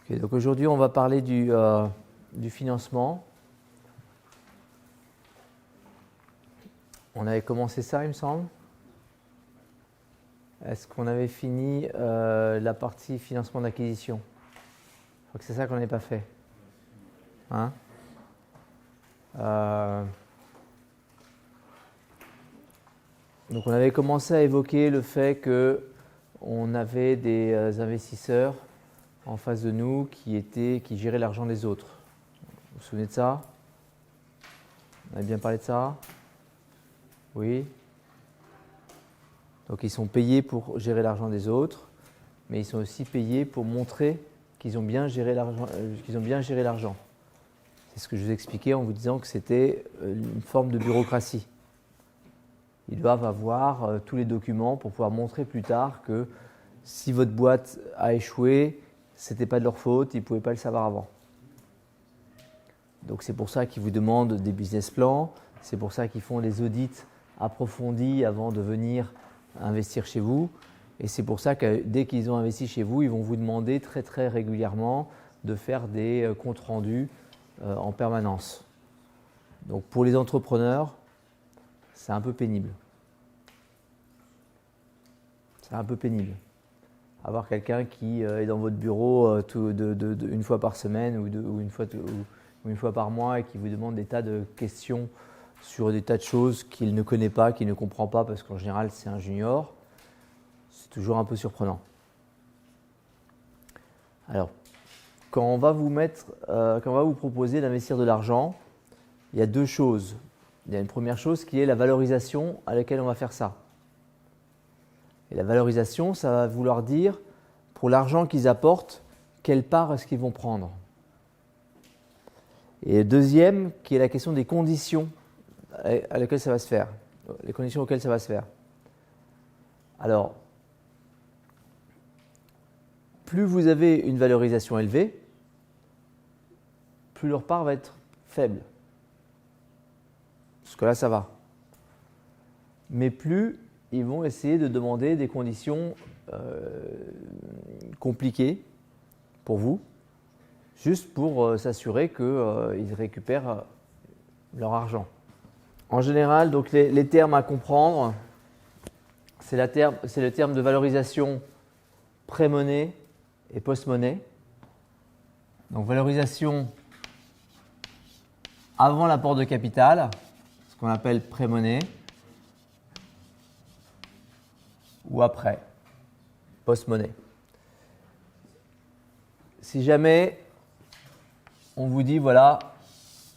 Okay, donc aujourd'hui, on va parler du financement. On avait commencé ça, il me semble. Est-ce qu'on avait fini la partie financement d'acquisition? Je crois que c'est ça qu'on n'avait pas fait. Hein? Donc on avait commencé à évoquer le fait qu'on avait des investisseurs en face de nous qui géraient l'argent des autres. Vous vous souvenez de ça? On avait bien parlé de ça? Oui. Donc ils sont payés pour gérer l'argent des autres, mais ils sont aussi payés pour montrer qu'ils ont bien géré l'argent. C'est ce que je vous expliquais en vous disant que c'était une forme de bureaucratie. Ils doivent avoir tous les documents pour pouvoir montrer plus tard que si votre boîte a échoué, ce n'était pas de leur faute, ils ne pouvaient pas le savoir avant. Donc c'est pour ça qu'ils vous demandent des business plans, c'est pour ça qu'ils font les audits approfondis avant de venir investir chez vous. Et c'est pour ça que dès qu'ils ont investi chez vous, ils vont vous demander très très régulièrement de faire des comptes rendus en permanence. Donc pour les entrepreneurs, c'est un peu pénible. C'est un peu pénible. Avoir quelqu'un qui est dans votre bureau une fois par semaine ou une fois par mois et qui vous demande des tas de questions sur des tas de choses qu'il ne connaît pas, qu'il ne comprend pas parce qu'en général c'est un junior, c'est toujours un peu surprenant. Alors, quand on va vous proposer d'investir de l'argent, il y a deux choses. Il y a une première chose qui est la valorisation à laquelle on va faire ça. Et la valorisation, ça va vouloir dire, pour l'argent qu'ils apportent, quelle part est-ce qu'ils vont prendre. Et le deuxième, qui est la question des conditions à laquelle ça va se faire, les conditions auxquelles ça va se faire. Alors, plus vous avez une valorisation élevée, plus leur part va être faible. Parce que là, ça va. Mais plus ils vont essayer de demander des conditions compliquées pour vous, juste pour s'assurer qu'ils récupèrent leur argent. En général, donc les termes à comprendre, c'est le terme de valorisation pré-monnaie et post-monnaie. Donc valorisation avant l'apport de capital, ce qu'on appelle pré-monnaie, ou après, post-monnaie. Si jamais on vous dit, voilà,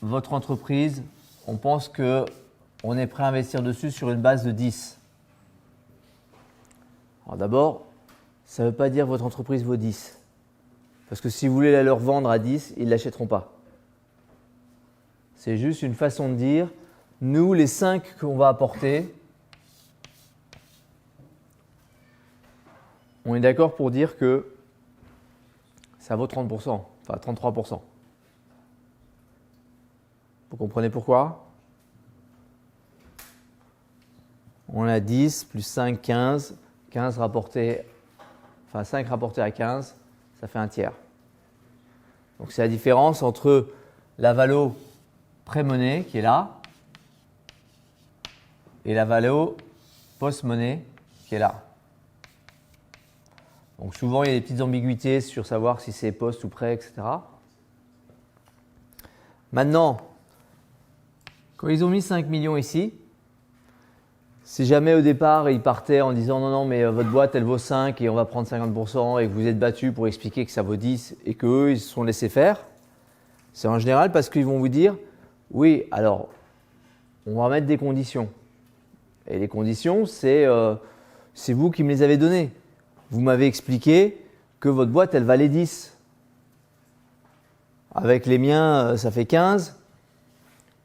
votre entreprise, on pense qu'on est prêt à investir dessus sur une base de 10. Alors d'abord, ça ne veut pas dire que votre entreprise vaut 10. Parce que si vous voulez la leur vendre à 10, ils ne l'achèteront pas. C'est juste une façon de dire, nous, les 5 qu'on va apporter, on est d'accord pour dire que ça vaut 30%, enfin 33%. Vous comprenez pourquoi? On a 10 plus 5, 15. 5 rapporté à 15, ça fait un tiers. Donc c'est la différence entre la valo pré-monnaie qui est là et la valo post-monnaie qui est là. Donc souvent il y a des petites ambiguïtés sur savoir si c'est post ou pré, etc. Maintenant, quand ils ont mis 5 millions ici, si jamais au départ ils partaient en disant non mais votre boîte elle vaut 5 et on va prendre 50% et que vous êtes battu pour expliquer que ça vaut 10 et qu'eux ils se sont laissés faire, c'est en général parce qu'ils vont vous dire oui alors on va mettre des conditions. Et les conditions c'est vous qui me les avez données. Vous m'avez expliqué que votre boîte elle valait 10. Avec les miens ça fait 15.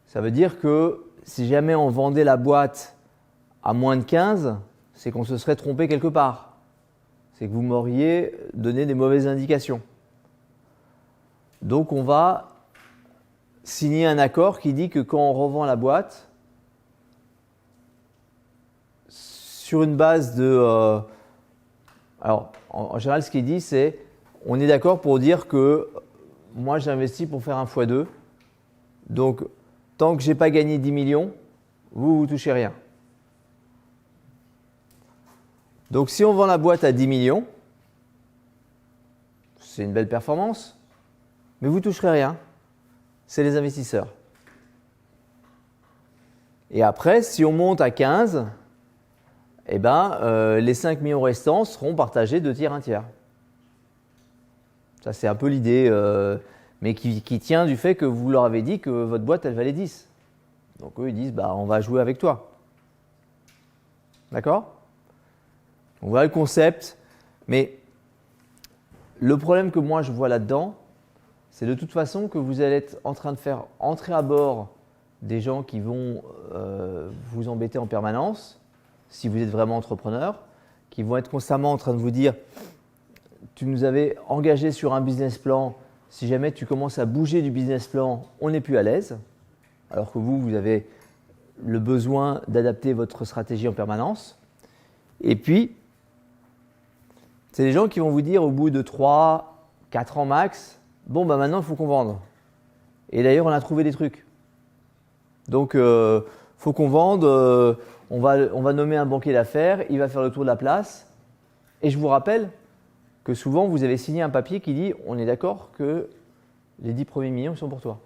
Ça veut dire que si jamais on vendait la boîte à moins de 15, c'est qu'on se serait trompé quelque part. C'est que vous m'auriez donné des mauvaises indications. Donc on va signer un accord qui dit que quand on revend la boîte, sur une base de... alors en général ce qui est dit c'est on est d'accord pour dire que moi j'investis pour faire un x2. Donc tant que je n'ai pas gagné 10 millions, vous ne touchez rien. Donc si on vend la boîte à 10 millions, c'est une belle performance, mais vous ne toucherez rien. C'est les investisseurs. Et après, si on monte à 15, eh ben, les 5 millions restants seront partagés 2 tiers, 1 tiers. Ça, c'est un peu l'idée, mais qui tient du fait que vous leur avez dit que votre boîte, elle valait 10. Donc eux, ils disent, bah, on va jouer avec toi. D'accord? On voit le concept, mais le problème que moi, je vois là-dedans, c'est de toute façon que vous allez être en train de faire entrer à bord des gens qui vont vous embêter en permanence, si vous êtes vraiment entrepreneur, qui vont être constamment en train de vous dire « tu nous avais engagé sur un business plan, si jamais tu commences à bouger du business plan, on n'est plus à l'aise », alors que vous avez le besoin d'adapter votre stratégie en permanence. Et puis, c'est les gens qui vont vous dire au bout de 3, 4 ans max, « bon, bah maintenant, il faut qu'on vende ». Et d'ailleurs, on a trouvé des trucs. Donc, faut qu'on vende, on va nommer un banquier d'affaires, il va faire le tour de la place. Et je vous rappelle que souvent, vous avez signé un papier qui dit « on est d'accord que les 10 premiers millions sont pour toi ».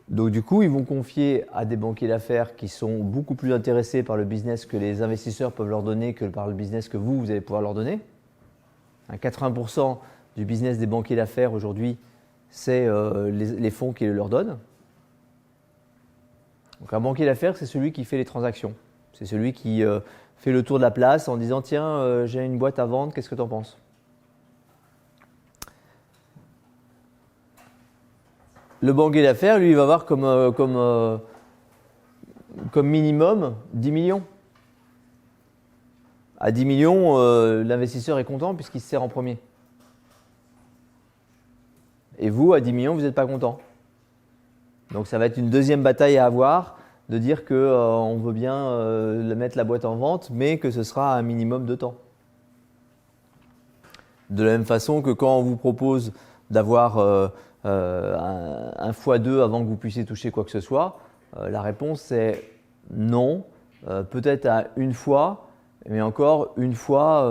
Donc du coup, ils vont confier à des banquiers d'affaires qui sont beaucoup plus intéressés par le business que les investisseurs peuvent leur donner que par le business que vous allez pouvoir leur donner. 80% du business des banquiers d'affaires aujourd'hui, c'est les fonds qu'ils leur donnent. Donc un banquier d'affaires, c'est celui qui fait les transactions. C'est celui qui fait le tour de la place en disant « tiens, j'ai une boîte à vendre, qu'est-ce que tu en penses ?» Le banquier d'affaires, lui, il va avoir comme minimum 10 millions. À 10 millions, l'investisseur est content puisqu'il se sert en premier. Et vous, à 10 millions, vous n'êtes pas content. Donc ça va être une deuxième bataille à avoir, de dire qu'on veut bien mettre la boîte en vente, mais que ce sera à un minimum de temps. De la même façon que quand on vous propose d'avoir un x2 avant que vous puissiez toucher quoi que ce soit, la réponse est non, peut-être à une fois, mais encore une fois,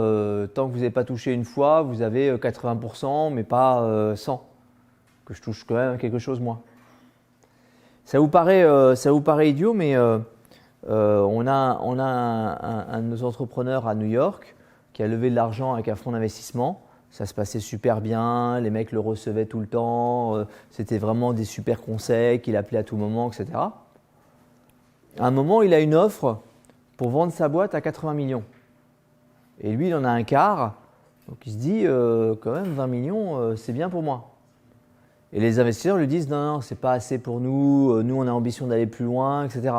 tant que vous n'avez pas touché une fois, vous avez 80%, mais pas 100%, que je touche quand même quelque chose moins. Ça vous paraît idiot, mais on a un de nos entrepreneurs à New York qui a levé de l'argent avec un fonds d'investissement. Ça se passait super bien, les mecs le recevaient tout le temps, c'était vraiment des super conseils qu'il appelait à tout moment, etc. À un moment, il a une offre pour vendre sa boîte à 80 millions. Et lui, il en a un quart, donc il se dit quand même 20 millions, c'est bien pour moi. Et les investisseurs lui disent non, non, c'est pas assez pour nous, nous on a ambition d'aller plus loin, etc.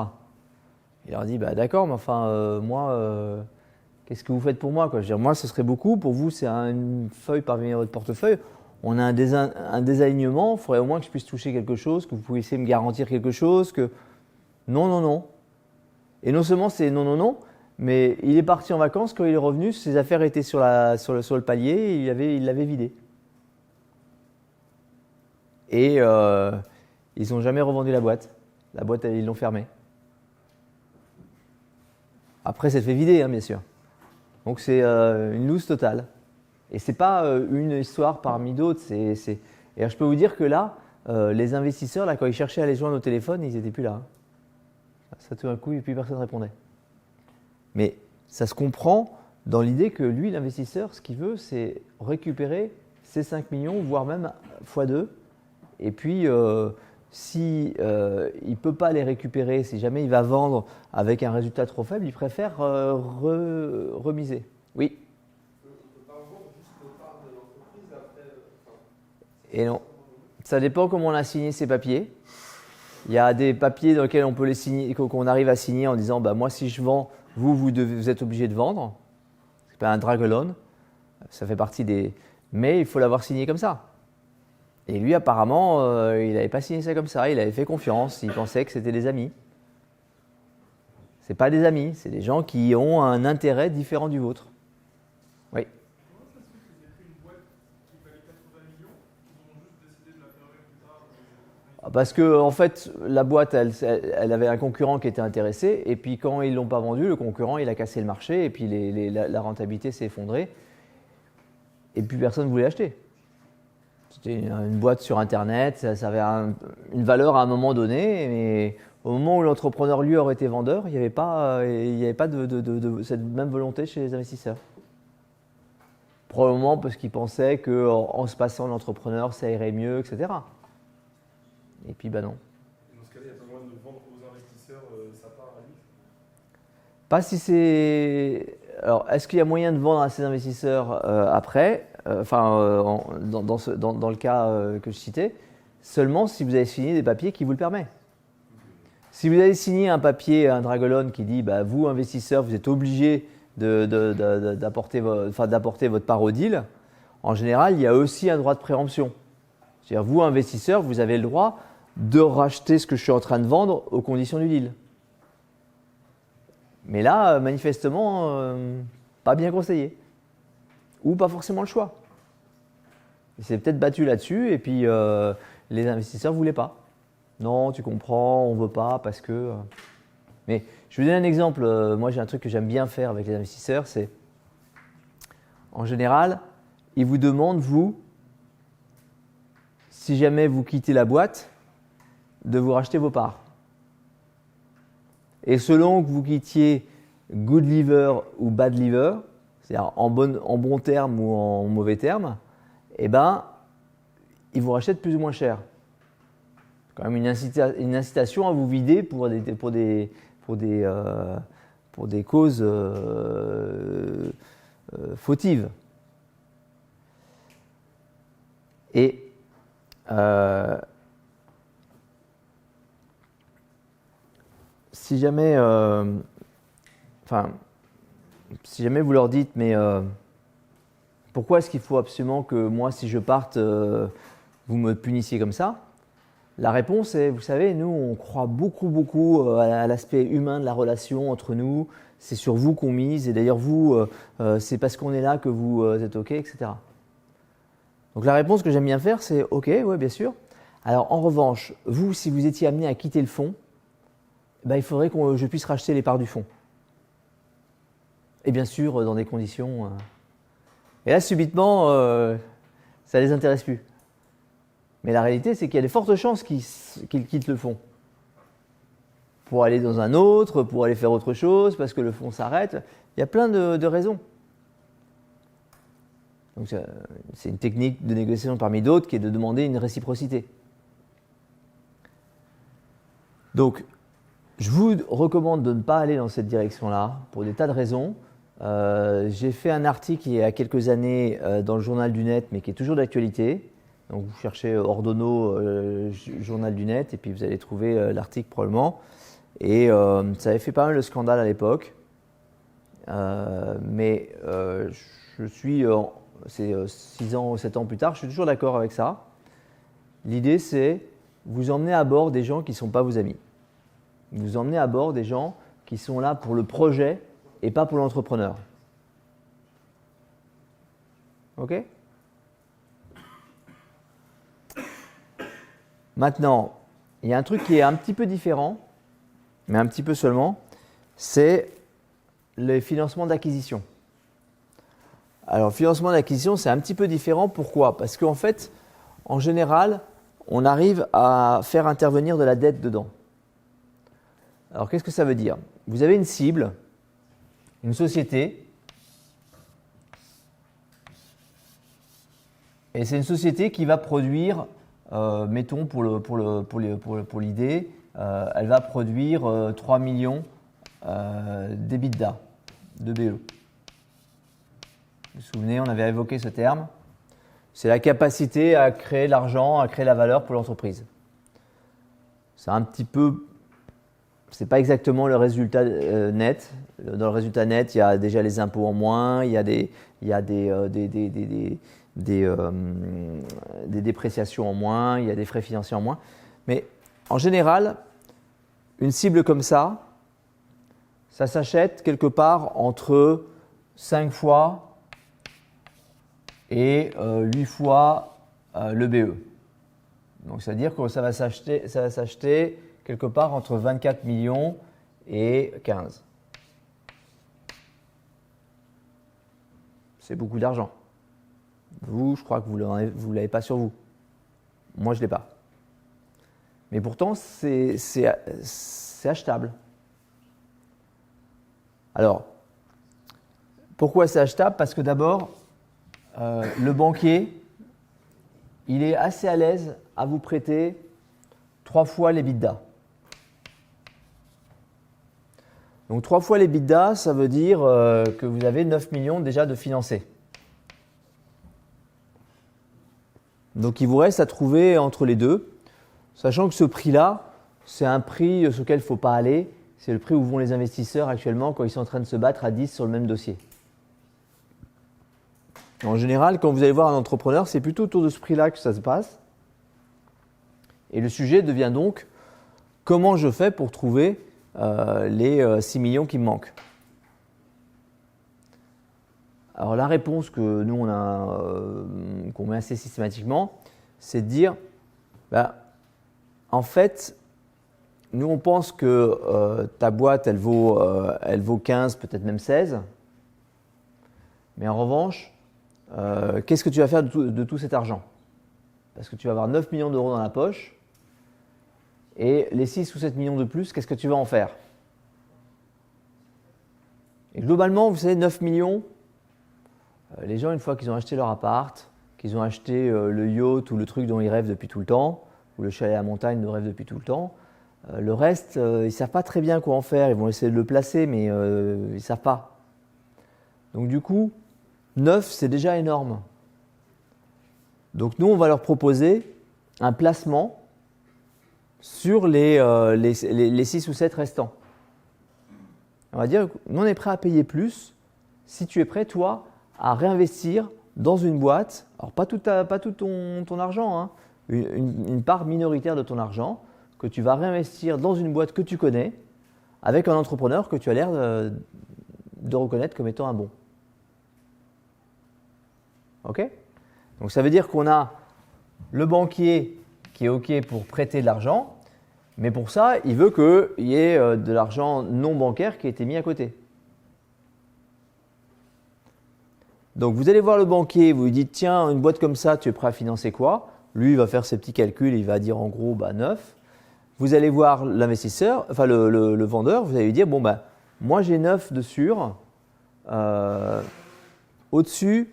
Il leur dit bah d'accord, mais enfin moi, qu'est-ce que vous faites pour moi quoi? Je veux dire, moi, ce serait beaucoup. Pour vous, c'est une feuille parmi votre portefeuille. On a un désalignement. Il faudrait au moins que je puisse toucher quelque chose, que vous puissiez me garantir quelque chose. Que non, non, non. Et non seulement c'est non, non, non, mais il est parti en vacances. Quand il est revenu, ses affaires étaient sur le palier. Et il l'avait vidé. Et ils n'ont jamais revendu la boîte. La boîte, ils l'ont fermée. Après, c'est fait vider, hein, bien sûr. Donc c'est une loose totale. Et ce n'est pas une histoire parmi d'autres. Et je peux vous dire que là, les investisseurs, là, quand ils cherchaient à les joindre au téléphone, ils n'étaient plus là. Ça tout d'un coup, et puis personne ne répondait. Mais ça se comprend dans l'idée que lui, l'investisseur, ce qu'il veut, c'est récupérer ces 5 millions, voire même x2. Et puis, si il ne peut pas les récupérer, si jamais il va vendre avec un résultat trop faible, il préfère remiser. Oui. Il ne peut pas vendre juste le part de l'entreprise après. Et non. Ça dépend comment on a signé ces papiers. Il y a des papiers dans lesquels on peut les signer, qu'on arrive à signer en disant bah, moi si je vends, vous êtes obligé de vendre. C'est pas un drag alone. Ça fait partie des. Mais il faut l'avoir signé comme ça. Et lui, apparemment, il n'avait pas signé ça comme ça, il avait fait confiance, il pensait que c'était des amis. Ce pas des amis, c'est des gens qui ont un intérêt différent du vôtre. Oui. Comment ça se fait qu'ils aient pris une boîte qui valait 80 millions, ils ont juste décidé de la fermer plus tard? Parce que en fait, la boîte, elle avait un concurrent qui était intéressé, et puis quand ils ne l'ont pas vendu, le concurrent, il a cassé le marché, et puis la rentabilité s'est effondrée, et puis personne ne voulait acheter. C'était une boîte sur Internet, ça avait une valeur à un moment donné, mais au moment où l'entrepreneur, lui, aurait été vendeur, il n'y avait pas, de cette même volonté chez les investisseurs. Probablement parce qu'ils pensaient qu'en se passant l'entrepreneur, ça irait mieux, etc. Et puis, non. Dans ce cas-là, il n'y a pas moyen de vendre aux investisseurs sa part à lui? Pas si c'est. Alors, est-ce qu'il y a moyen de vendre à ces investisseurs après dans le cas que je citais, seulement si vous avez signé des papiers qui vous le permettent. Si vous avez signé un papier, un dragolone qui dit vous, investisseurs, vous êtes obligés d'apporter votre part au deal, en général, il y a aussi un droit de préemption. C'est-à-dire, vous, investisseurs, vous avez le droit de racheter ce que je suis en train de vendre aux conditions du deal. Mais là, manifestement, pas bien conseillé. Ou pas forcément le choix. Il s'est peut-être battu là-dessus et puis les investisseurs ne voulaient pas. Non, tu comprends, on ne veut pas parce que… Mais je vais vous donner un exemple. Moi, j'ai un truc que j'aime bien faire avec les investisseurs, c'est… En général, ils vous demandent, vous, si jamais vous quittez la boîte, de vous racheter vos parts. Et selon que vous quittiez good liver ou bad liver, c'est-à-dire en bon terme ou en mauvais terme, ils vous rachètent plus ou moins cher. C'est quand même une incitation à vous vider pour des causes fautives. Et si jamais vous leur dites mais pourquoi est-ce qu'il faut absolument que moi si je parte vous me punissiez comme ça, la réponse est, vous savez, nous on croit beaucoup à l'aspect humain de la relation entre nous, c'est sur vous qu'on mise et d'ailleurs vous c'est parce qu'on est là que vous êtes ok, etc. Donc la réponse que j'aime bien faire c'est ok, ouais bien sûr. Alors en revanche, vous si vous étiez amené à quitter le fonds, il faudrait que je puisse racheter les parts du fonds. Et bien sûr, dans des conditions… Et là, subitement, ça ne les intéresse plus. Mais la réalité, c'est qu'il y a de fortes chances qu'ils quittent le fonds. Pour aller dans un autre, pour aller faire autre chose, parce que le fonds s'arrête. Il y a plein de raisons. Donc c'est une technique de négociation parmi d'autres qui est de demander une réciprocité. Donc, je vous recommande de ne pas aller dans cette direction-là pour des tas de raisons. J'ai fait un article il y a quelques années dans le Journal du Net, mais qui est toujours d'actualité. Donc vous cherchez Ordonneau, Journal du Net, et puis vous allez trouver l'article probablement. Et ça avait fait pas mal de scandale à l'époque. Mais je suis, c'est 6 ans ou 7 ans plus tard, je suis toujours d'accord avec ça. L'idée c'est vous emmener à bord des gens qui ne sont pas vos amis. Vous emmenez à bord des gens qui sont là pour le projet et pas pour l'entrepreneur. Ok ? Maintenant, il y a un truc qui est un petit peu différent, mais un petit peu seulement, c'est les financements d'acquisition. Alors, le financement d'acquisition, c'est un petit peu différent. Pourquoi ? Parce qu'en fait, en général, on arrive à faire intervenir de la dette dedans. Alors, qu'est-ce que ça veut dire ? Vous avez une cible, une société, et c'est une société qui va produire, mettons pour l'idée, elle va produire 3 millions d'EBITDA, de BE. Vous vous souvenez, on avait évoqué ce terme. C'est la capacité à créer l'argent, à créer la valeur pour l'entreprise. C'est un petit peu… Ce n'est pas exactement le résultat net. Dans le résultat net, il y a déjà les impôts en moins, il y a des dépréciations en moins, il y a des frais financiers en moins. Mais en général, une cible comme ça, ça s'achète quelque part entre 5 fois et 8 fois le BE. Donc, c'est-à-dire que ça va s'acheter quelque part entre 24 millions et 15. C'est beaucoup d'argent. Vous, je crois que vous ne l'avez pas sur vous. Moi, je ne l'ai pas. Mais pourtant, c'est achetable. Alors, pourquoi c'est achetable? Parce que d'abord, le banquier, il est assez à l'aise à vous prêter 3 fois l'EBITDA. Donc 3 fois l'EBITDA, ça veut dire que vous avez 9 millions déjà de financés. Donc il vous reste à trouver entre les deux, sachant que ce prix-là, c'est un prix sur lequel il ne faut pas aller. C'est le prix où vont les investisseurs actuellement quand ils sont en train de se battre à 10 sur le même dossier. En général, quand vous allez voir un entrepreneur, c'est plutôt autour de ce prix-là que ça se passe. Et le sujet devient donc comment je fais pour trouver les 6 millions qui me manquent. Alors la réponse que nous qu'on met assez systématiquement, c'est de dire, en fait, nous on pense que ta boîte elle vaut 15, peut-être même 16, mais en revanche, qu'est-ce que tu vas faire de tout cet argent? Parce que tu vas avoir 9 millions d'euros dans la poche, et les 6 ou 7 millions de plus, qu'est-ce que tu vas en faire? Et globalement, vous savez, 9 millions, les gens, une fois qu'ils ont acheté leur appart, qu'ils ont acheté le yacht ou le truc dont ils rêvent depuis tout le temps, ou le chalet à la montagne dont ils rêvent depuis tout le temps, le reste, ils ne savent pas très bien quoi en faire. Ils vont essayer de le placer, mais ils ne savent pas. Donc du coup, 9, c'est déjà énorme. Donc nous, on va leur proposer un placement sur les 6 ou 7 restants. On va dire, nous on est prêt à payer plus si tu es prêt, toi, à réinvestir dans une boîte, alors pas tout ton argent, hein, une part minoritaire de ton argent, que tu vas réinvestir dans une boîte que tu connais, avec un entrepreneur que tu as l'air de reconnaître comme étant un bon. Ok? Donc ça veut dire qu'on a le banquier qui est OK pour prêter de l'argent, mais pour ça, il veut qu'il y ait de l'argent non bancaire qui a été mis à côté. Donc vous allez voir le banquier, vous lui dites tiens, une boîte comme ça, tu es prêt à financer quoi? Lui, il va faire ses petits calculs, il va dire en gros 9. Vous allez voir l'investisseur, enfin le vendeur, vous allez lui dire bon moi j'ai 9 de sûr, au-dessus,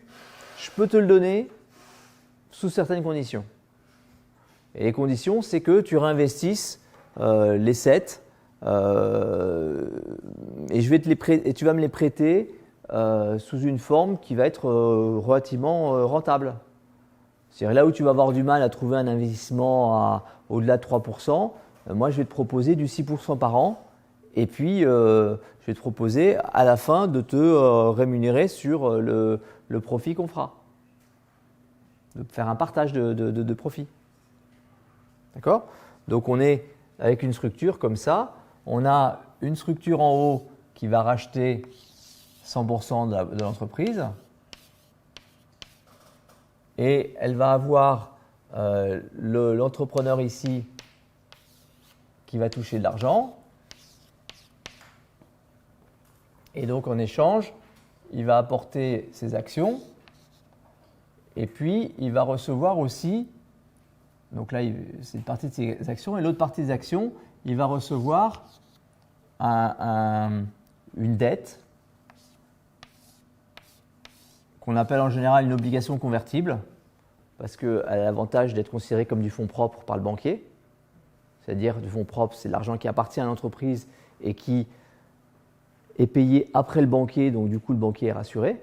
je peux te le donner sous certaines conditions. Et les conditions, c'est que tu réinvestisses les 7 et tu vas me les prêter sous une forme qui va être relativement rentable. C'est-à-dire là où tu vas avoir du mal à trouver un investissement au-delà de 3%, moi je vais te proposer du 6% par an et puis je vais te proposer à la fin de te rémunérer sur le profit qu'on fera. De faire un partage de profit. D'accord? Donc on est avec une structure comme ça. On a une structure en haut qui va racheter 100% de l'entreprise et elle va avoir l'entrepreneur ici qui va toucher de l'argent et donc en échange, il va apporter ses actions et puis il va recevoir aussi, donc là c'est une partie de ses actions et l'autre partie des actions, il va recevoir une dette qu'on appelle en général une obligation convertible parce qu'elle a l'avantage d'être considérée comme du fonds propre par le banquier. C'est-à-dire du fonds propre, c'est de l'argent qui appartient à l'entreprise et qui est payé après le banquier, donc du coup le banquier est rassuré.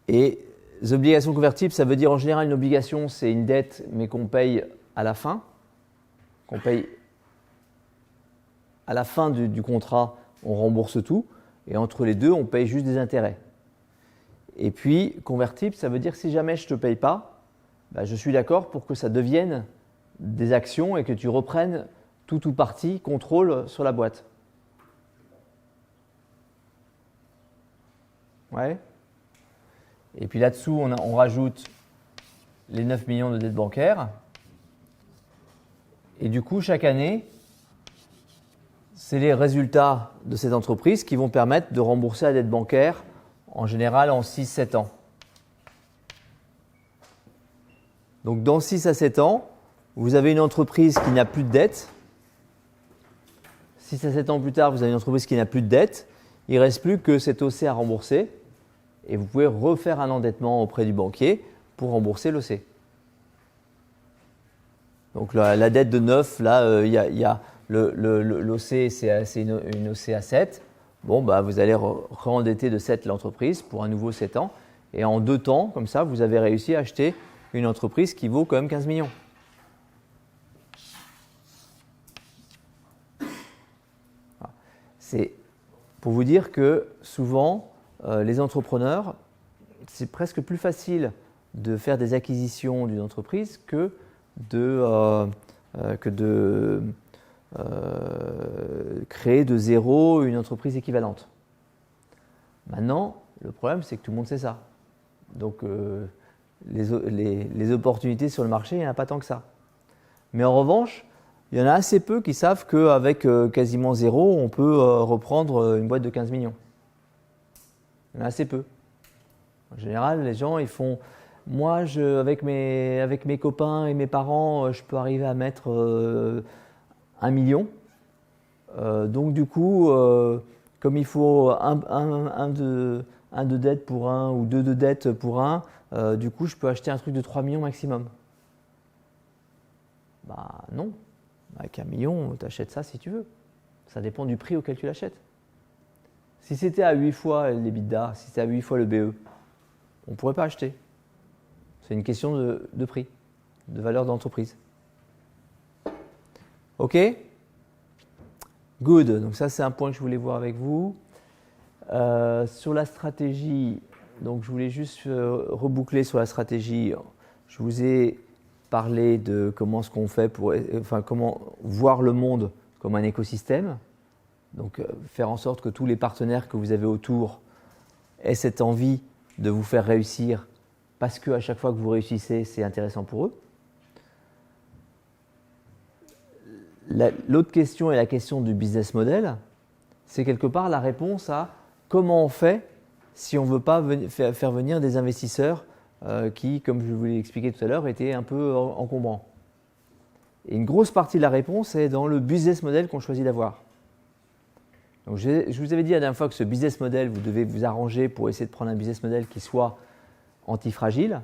Et les obligations convertibles, ça veut dire en général une obligation, c'est une dette mais qu'on paye à la fin, qu'on paye à la fin du contrat, on rembourse tout et entre les deux, on paye juste des intérêts. Et puis convertible, ça veut dire que si jamais je ne te paye pas, je suis d'accord pour que ça devienne des actions et que tu reprennes tout ou partie contrôle sur la boîte. Ouais. Et puis là-dessous, on rajoute les 9 millions de dettes bancaires. Et du coup, chaque année, c'est les résultats de cette entreprise qui vont permettre de rembourser la dette bancaire, en général en 6-7 ans. Donc dans 6 à 7 ans, vous avez une entreprise qui n'a plus de dette. 6 à 7 ans plus tard, vous avez une entreprise qui n'a plus de dette. Il ne reste plus que cet OC à rembourser. Et vous pouvez refaire un endettement auprès du banquier pour rembourser l'OC. Donc la dette de 9, là, il y a l'OC, c'est une OC à 7. Bon, bah, vous allez re-endetter de 7 l'entreprise pour un nouveau 7 ans. Et en 2 temps, comme ça, vous avez réussi à acheter une entreprise qui vaut quand même 15 millions. C'est pour vous dire que souvent, les entrepreneurs, c'est presque plus facile de faire des acquisitions d'une entreprise que de créer de zéro une entreprise équivalente. Maintenant, le problème, c'est que tout le monde sait ça. Donc, les opportunités sur le marché, il n'y en a pas tant que ça. Mais en revanche, il y en a assez peu qui savent qu'avec quasiment zéro, on peut reprendre une boîte de 15 millions. Il y en a assez peu. En général, les gens, ils font... Moi, avec mes copains et mes parents, je peux arriver à mettre 1 million. Donc du coup, comme il faut un de dette pour un ou 2 de dette pour un, du coup, je peux acheter un truc de 3 millions maximum. Bah non. Avec 1 million, tu achètes ça si tu veux. Ça dépend du prix auquel tu l'achètes. Si c'était à 8 fois l'EBITDA, si c'était à 8 fois le BE, on ne pourrait pas acheter. C'est une question de prix, de valeur d'entreprise. OK? Good. Donc ça, c'est un point que je voulais voir avec vous. Sur la stratégie, donc je voulais juste reboucler sur la stratégie. Je vous ai parlé de comment ce qu'on fait comment voir le monde comme un écosystème. Donc faire en sorte que tous les partenaires que vous avez autour aient cette envie de vous faire réussir parce qu'à chaque fois que vous réussissez, c'est intéressant pour eux. L'autre question est la question du business model. C'est quelque part la réponse à comment on fait si on ne veut pas faire venir des investisseurs qui, comme je vous l'ai expliqué tout à l'heure, étaient un peu encombrants. Et une grosse partie de la réponse est dans le business model qu'on choisit d'avoir. Donc je vous avais dit la dernière fois que ce business model, vous devez vous arranger pour essayer de prendre un business model qui soit antifragile,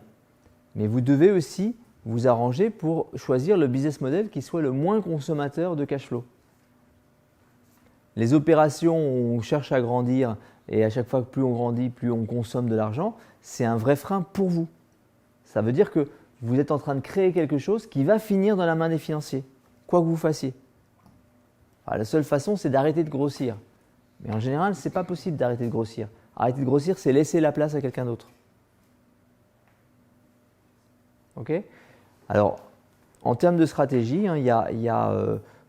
mais vous devez aussi vous arranger pour choisir le business model qui soit le moins consommateur de cash flow. Les opérations où on cherche à grandir et à chaque fois que plus on grandit, plus on consomme de l'argent, c'est un vrai frein pour vous. Ça veut dire que vous êtes en train de créer quelque chose qui va finir dans la main des financiers, quoi que vous fassiez. Alors, la seule façon, c'est d'arrêter de grossir. Mais en général, ce n'est pas possible d'arrêter de grossir. Arrêter de grossir, c'est laisser la place à quelqu'un d'autre. OK ? Alors, en termes de stratégie, il y a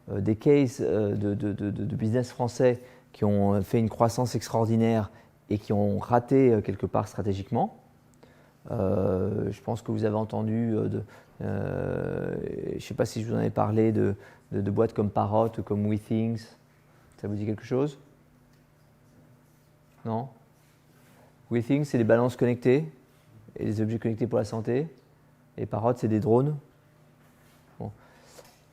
des cases de business français qui ont fait une croissance extraordinaire et qui ont raté quelque part stratégiquement. Je pense que vous avez entendu, je ne sais pas si je vous en ai parlé, de boîtes comme Parrot ou comme WeThings. Ça vous dit quelque chose ? Non ? WeThings, c'est des balances connectées et des objets connectés pour la santé. Et Parrot, c'est des drones. Bon.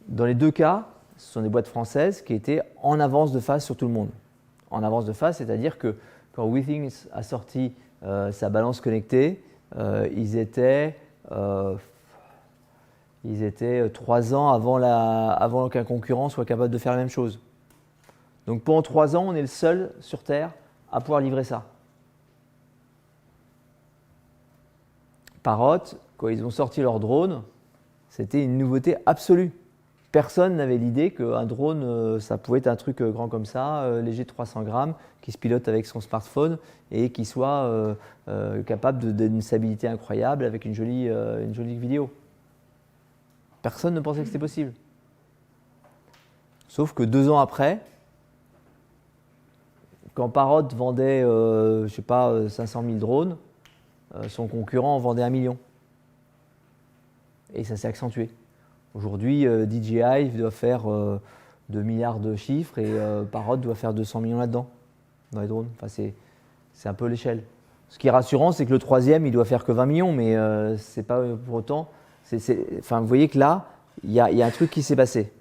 Dans les deux cas, ce sont des boîtes françaises qui étaient en avance de phase sur tout le monde. En avance de phase, c'est-à-dire que quand WeThings a sorti sa balance connectée, ils étaient 3 ans avant qu'un concurrent soit capable de faire la même chose. Donc pendant 3 ans, on est le seul sur Terre à pouvoir livrer ça. Parrot, quand ils ont sorti leur drone, c'était une nouveauté absolue. Personne n'avait l'idée qu'un drone, ça pouvait être un truc grand comme ça, léger de 300 grammes, qui se pilote avec son smartphone et qui soit capable d'une stabilité incroyable avec une jolie vidéo. Personne ne pensait que c'était possible. Sauf que 2 ans après, quand Parrot vendait, 500 000 drones, son concurrent en vendait 1 million. Et ça s'est accentué. Aujourd'hui, DJI doit faire 2 milliards de chiffres et Parrot doit faire 200 millions là-dedans, dans les drones. Enfin, c'est un peu l'échelle. Ce qui est rassurant, c'est que le troisième, il doit faire que 20 millions, mais c'est pas pour autant. Vous voyez que là, il y a un truc qui s'est passé.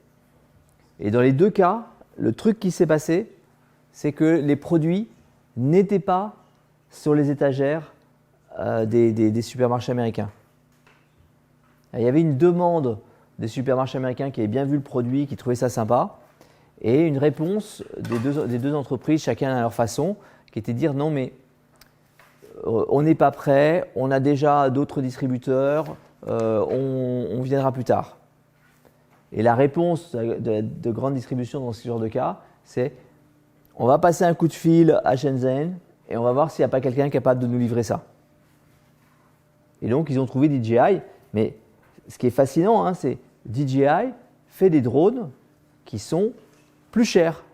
Et dans les deux cas, le truc qui s'est passé, c'est que les produits n'étaient pas sur les étagères des supermarchés américains. Il y avait une demande des supermarchés américains qui avaient bien vu le produit, qui trouvaient ça sympa, et une réponse des deux entreprises, chacun à leur façon, qui était de dire non mais on n'est pas prêt, on a déjà d'autres distributeurs, on viendra plus tard. Et la réponse de grande distribution dans ce genre de cas, c'est on va passer un coup de fil à Shenzhen et on va voir s'il n'y a pas quelqu'un capable de nous livrer ça. Et donc ils ont trouvé DJI, mais ce qui est fascinant, c'est DJI fait des drones qui sont plus chers,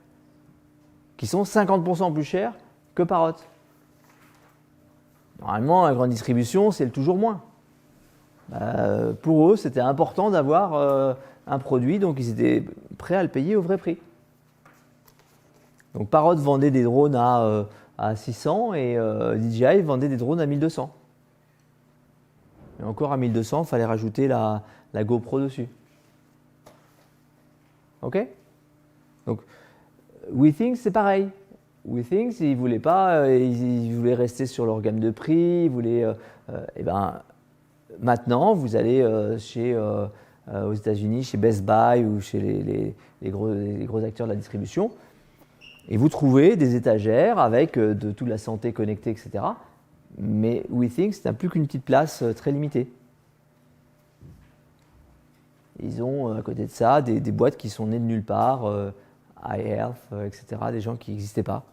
qui sont 50% plus chers que Parrot. Normalement, la grande distribution, c'est le toujours moins. Pour eux, c'était important d'avoir un produit, donc ils étaient prêts à le payer au vrai prix. Donc Parrot vendait des drones à 600 et DJI vendait des drones à 1200. Et encore à 1200, il fallait rajouter la GoPro dessus. Ok? Donc, WeThings, c'est pareil. WeThings, ils ne voulaient pas, ils voulaient rester sur leur gamme de prix. Ils voulaient, maintenant, vous allez aux États-Unis, chez Best Buy ou chez les gros acteurs de la distribution, et vous trouvez des étagères avec de toute la santé connectée, etc. Mais WeThings n'a plus qu'une petite place très limitée. Ils ont à côté de ça des boîtes qui sont nées de nulle part, iHealth, etc., des gens qui n'existaient pas.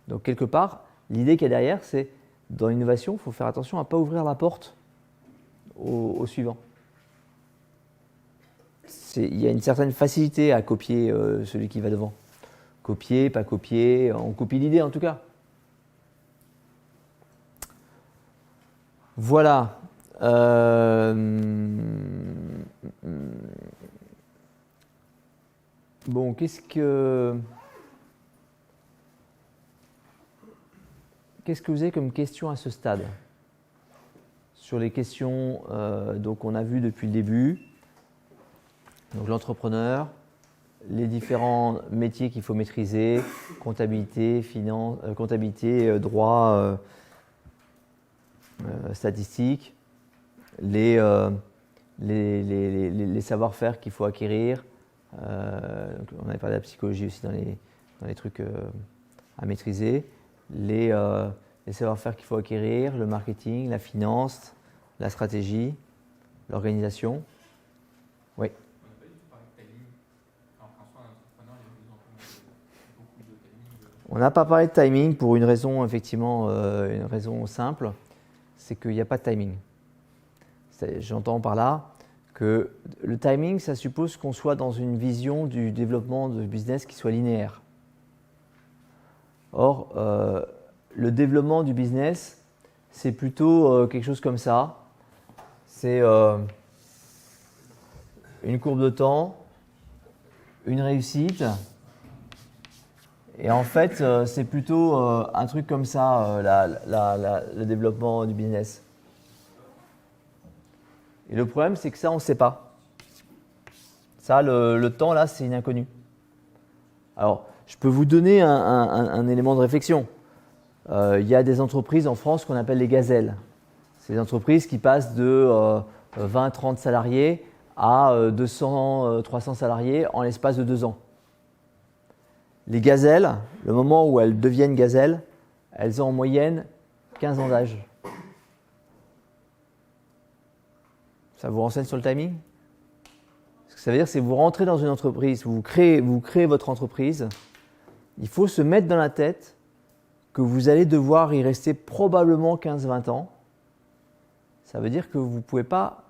Donc quelque part, l'idée qu'il y a derrière, c'est dans l'innovation, il faut faire attention à ne pas ouvrir la porte au suivant. Il y a une certaine facilité à copier celui qui va devant. Copier, pas copier, on copie l'idée en tout cas. Voilà. Bon, qu'est-ce que vous avez comme question à ce stade? Sur les questions donc on a vu depuis le début, donc l'entrepreneur, les différents métiers qu'il faut maîtriser, comptabilité, finance, comptabilité, droit, statistiques, les savoir-faire qu'il faut acquérir. On avait parlé de la psychologie aussi dans les trucs à maîtriser. Les savoir-faire qu'il faut acquérir, le marketing, la finance, la stratégie, l'organisation. Oui. On n'a pas parlé de timing pour une raison, effectivement, une raison simple, c'est qu'il n'y a pas de timing. J'entends par là que le timing, ça suppose qu'on soit dans une vision du développement de business qui soit linéaire. Or, le développement du business, c'est plutôt quelque chose comme ça. C'est une courbe de temps, une réussite. Et en fait, c'est plutôt un truc comme ça, le développement du business. Et le problème, c'est que ça, on ne sait pas. Ça, le temps, là, c'est une inconnue. Alors, je peux vous donner un élément de réflexion. Il y a des entreprises en France qu'on appelle les gazelles. C'est des entreprises qui passent de 20-30 salariés à 200-300 salariés en l'espace de 2 ans. Les gazelles, le moment où elles deviennent gazelles, elles ont en moyenne 15 ans d'âge. Ça vous renseigne sur le timing? Ce que ça veut dire, c'est que vous rentrez dans une entreprise, vous créez votre entreprise, il faut se mettre dans la tête que vous allez devoir y rester probablement 15-20 ans. Ça veut dire que vous ne pouvez pas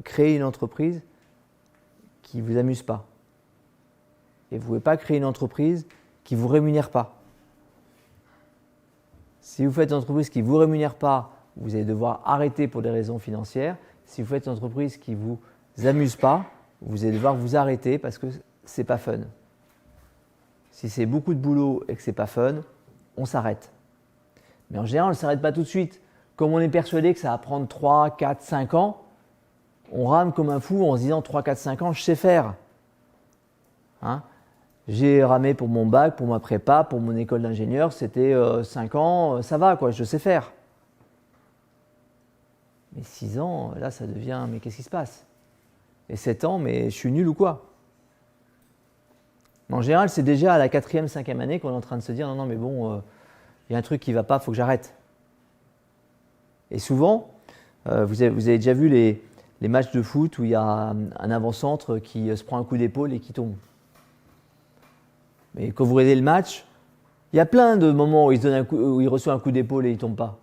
créer une entreprise qui ne vous amuse pas. Et vous ne pouvez pas créer une entreprise qui ne vous rémunère pas. Si vous faites une entreprise qui ne vous rémunère pas, vous allez devoir arrêter pour des raisons financières. Si vous faites une entreprise qui ne vous amuse pas, vous allez devoir vous arrêter parce que ce n'est pas fun. Si c'est beaucoup de boulot et que ce n'est pas fun, on s'arrête. Mais en général, on ne s'arrête pas tout de suite. Comme on est persuadé que ça va prendre 3, 4, 5 ans, on rame comme un fou en se disant 3, 4, 5 ans, je sais faire. Hein? J'ai ramé pour mon bac, pour ma prépa, pour mon école d'ingénieur, c'était 5 ans, ça va, quoi, je sais faire. Mais 6 ans, là, ça devient, mais qu'est-ce qui se passe? Et 7 ans, mais je suis nul ou quoi? En général, c'est déjà à la 4e, 5e année qu'on est en train de se dire non, non, mais bon, il y a un truc qui ne va pas, il faut que j'arrête. Et souvent, vous avez déjà vu les matchs de foot où il y a un avant-centre qui se prend un coup d'épaule et qui tombe. Mais quand vous regardez le match, il y a plein de moments où il reçoit un coup d'épaule et il ne tombe pas.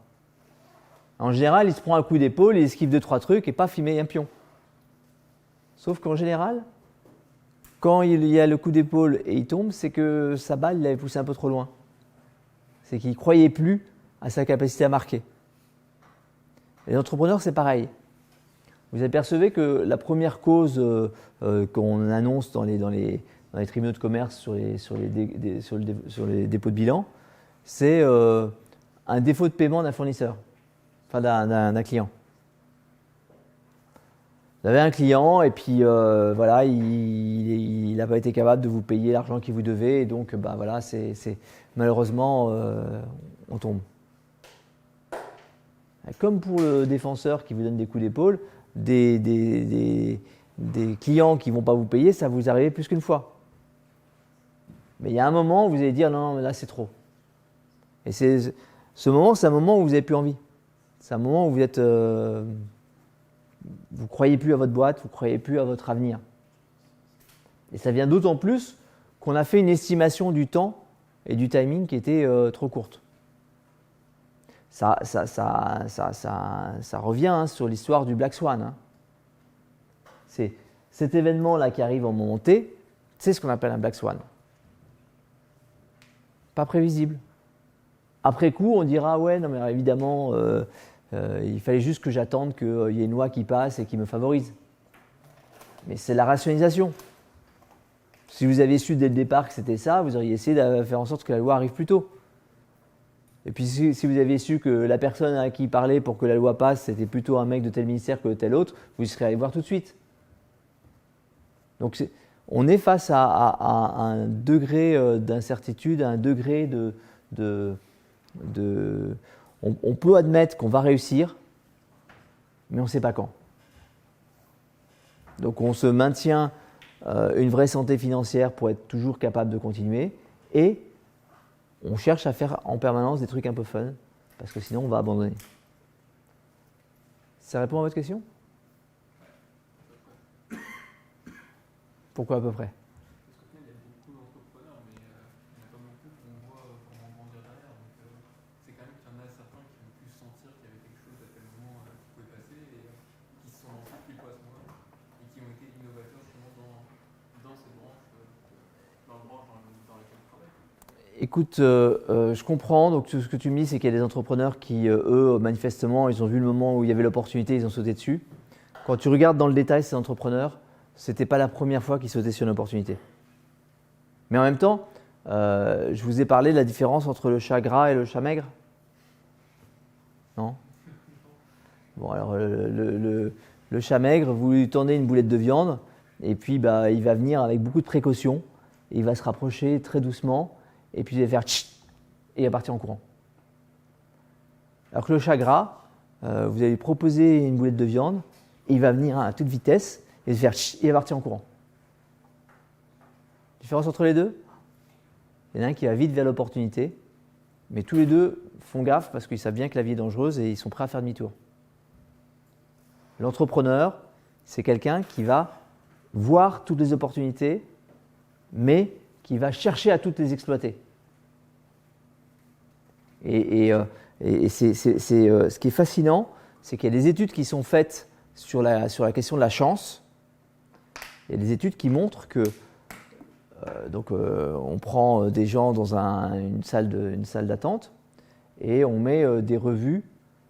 En général, il se prend un coup d'épaule, il esquive 2-3 trucs et paf, il met un pion. Sauf qu'en général, quand il y a le coup d'épaule et il tombe, c'est que sa balle l'avait poussé un peu trop loin. C'est qu'il ne croyait plus à sa capacité à marquer. Et les entrepreneurs, c'est pareil. Vous apercevez que la première cause qu'on annonce dans les tribunaux de commerce sur les dépôts de bilan, c'est un défaut de paiement d'un fournisseur, enfin d'un client. Vous avez un client et puis voilà, il n'a pas été capable de vous payer l'argent qu'il vous devait et donc voilà, malheureusement on tombe. Comme pour le défenseur qui vous donne des coups d'épaule, des clients qui ne vont pas vous payer, ça vous arrive plus qu'une fois. Mais il y a un moment où vous allez dire non, mais là c'est trop. Et ce moment, c'est un moment où vous n'avez plus envie. C'est un moment où vous êtes, vous croyez plus à votre boîte, vous croyez plus à votre avenir. Et ça vient d'autant plus qu'on a fait une estimation du temps et du timing qui était trop courte. Ça revient sur l'histoire du Black Swan. Hein. C'est cet événement-là qui arrive en moment T, c'est ce qu'on appelle un Black Swan. Pas prévisible. Après coup, on dira ouais, non mais évidemment, il fallait juste que j'attende qu'il y ait une loi qui passe et qui me favorise. Mais c'est la rationalisation. Si vous aviez su dès le départ que c'était ça, vous auriez essayé de faire en sorte que la loi arrive plus tôt. Et puis si vous aviez su que la personne à qui il parlait pour que la loi passe, c'était plutôt un mec de tel ministère que de tel autre, vous y serez allé voir tout de suite. Donc on est face à un degré d'incertitude, à un degré on peut admettre qu'on va réussir, mais on ne sait pas quand. Donc on se maintient une vraie santé financière pour être toujours capable de continuer et on cherche à faire en permanence des trucs un peu fun, parce que sinon on va abandonner. Ça répond à votre question ? Pourquoi à peu près ? Parce qu'au final, il y a beaucoup d'entrepreneurs, mais il n'y en a pas beaucoup qu'on voit vraiment grandir derrière. Donc c'est quand même qu'il y en a certains qui ont pu sentir qu'il y avait quelque chose à tel moment qui pouvait passer et qui se sont lancés pile poil à ce moment-là et qui ont été innovateurs justement dans cette branche, dans laquelle ils travaillent. Écoute, je comprends. Donc ce que tu me dis, c'est qu'il y a des entrepreneurs qui, eux, manifestement, ils ont vu le moment où il y avait l'opportunité, ils ont sauté dessus. Quand tu regardes dans le détail ces entrepreneurs, c'était pas la première fois qu'ils sautaient sur une opportunité. Mais en même temps, je vous ai parlé de la différence entre le chat gras et le chat maigre. Non ? Bon, alors le chat maigre, vous lui tendez une boulette de viande et puis il va venir avec beaucoup de précautions. Et il va se rapprocher très doucement et puis il va faire tchit et il va partir en courant. Alors que le chat gras, vous allez lui proposer une boulette de viande et il va venir à toute vitesse et faire tchit et il va partir en courant. Différence entre les deux ? Il y en a un qui va vite vers l'opportunité, mais tous les deux font gaffe parce qu'ils savent bien que la vie est dangereuse et ils sont prêts à faire demi-tour. L'entrepreneur, c'est quelqu'un qui va voir toutes les opportunités, mais qui va chercher à toutes les exploiter. Et ce qui est fascinant, c'est qu'il y a des études qui sont faites sur la question de la chance. Il y a des études qui montrent que On prend des gens dans une salle d'attente et on met des revues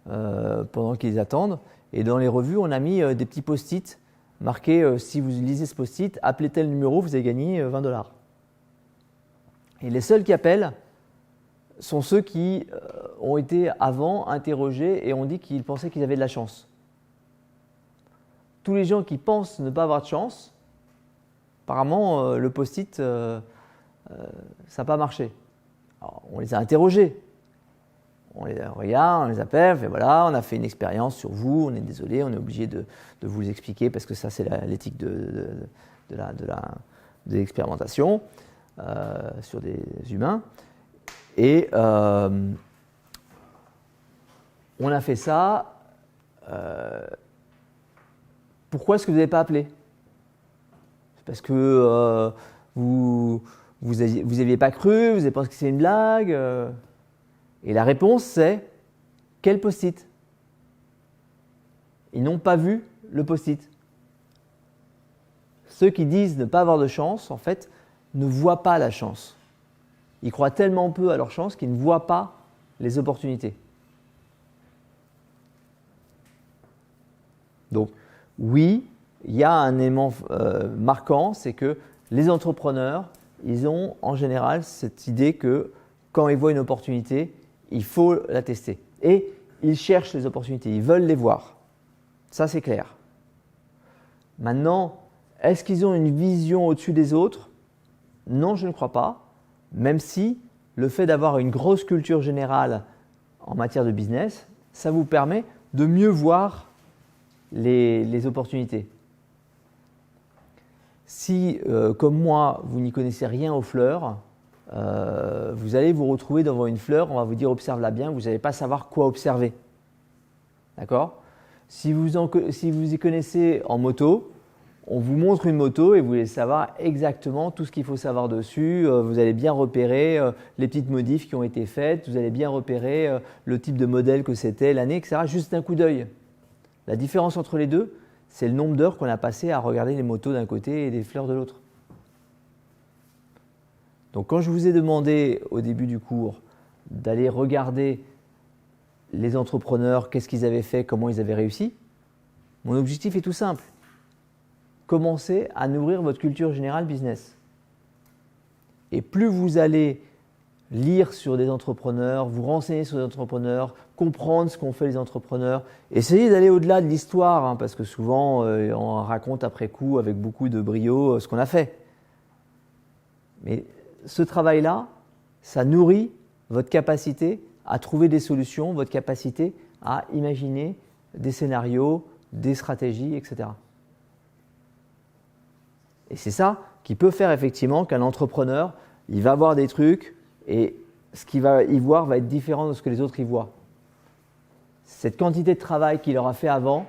pendant qu'ils attendent. Et dans les revues, on a mis des petits post-it marqués si vous lisez ce post-it, appelez tel numéro, vous avez gagné 20 $. Et les seuls qui appellent sont ceux qui ont été avant interrogés et ont dit qu'ils pensaient qu'ils avaient de la chance. Tous les gens qui pensent ne pas avoir de chance, apparemment, le post-it, ça n'a pas marché. Alors, on les a interrogés. On les regarde, on les appelle, et voilà, on a fait une expérience sur vous, on est désolé, on est obligé de vous expliquer parce que ça, c'est l'éthique de l'expérimentation sur des humains. Et on a fait ça. Pourquoi est-ce que vous n'avez pas appelé ? Parce que vous n'aviez pas cru, vous avez pensé que c'est une blague. Et la réponse, c'est quel post-it ? Ils n'ont pas vu le post-it. Ceux qui disent ne pas avoir de chance, en fait, ne voient pas la chance. Ils croient tellement peu à leur chance qu'ils ne voient pas les opportunités. Donc, oui, il y a un élément marquant, c'est que les entrepreneurs, ils ont en général cette idée que quand ils voient une opportunité, il faut la tester. Et ils cherchent les opportunités, ils veulent les voir. Ça, c'est clair. Maintenant, est-ce qu'ils ont une vision au-dessus des autres ? Non, je ne crois pas. Même si le fait d'avoir une grosse culture générale en matière de business, ça vous permet de mieux voir les opportunités. Si, comme moi, vous n'y connaissez rien aux fleurs, vous allez vous retrouver devant une fleur, on va vous dire observe-la bien, vous n'allez pas savoir quoi observer. D'accord ? Si vous y connaissez en moto, on vous montre une moto et vous voulez savoir exactement tout ce qu'il faut savoir dessus. Vous allez bien repérer les petites modifs qui ont été faites, vous allez bien repérer le type de modèle que c'était, l'année, etc. Juste d'un coup d'œil. La différence entre les deux, c'est le nombre d'heures qu'on a passé à regarder les motos d'un côté et les fleurs de l'autre. Donc quand je vous ai demandé au début du cours d'aller regarder les entrepreneurs, qu'est-ce qu'ils avaient fait, comment ils avaient réussi, mon objectif est tout simple. Commencez à nourrir votre culture générale business. Et plus vous allez lire sur des entrepreneurs, vous renseigner sur des entrepreneurs, comprendre ce qu'ont fait les entrepreneurs, essayez d'aller au-delà de l'histoire, parce que souvent on raconte après coup avec beaucoup de brio ce qu'on a fait. Mais ce travail-là, ça nourrit votre capacité à trouver des solutions, votre capacité à imaginer des scénarios, des stratégies, etc. Et c'est ça qui peut faire effectivement qu'un entrepreneur, il va voir des trucs et ce qu'il va y voir va être différent de ce que les autres y voient. Cette quantité de travail qu'il aura fait avant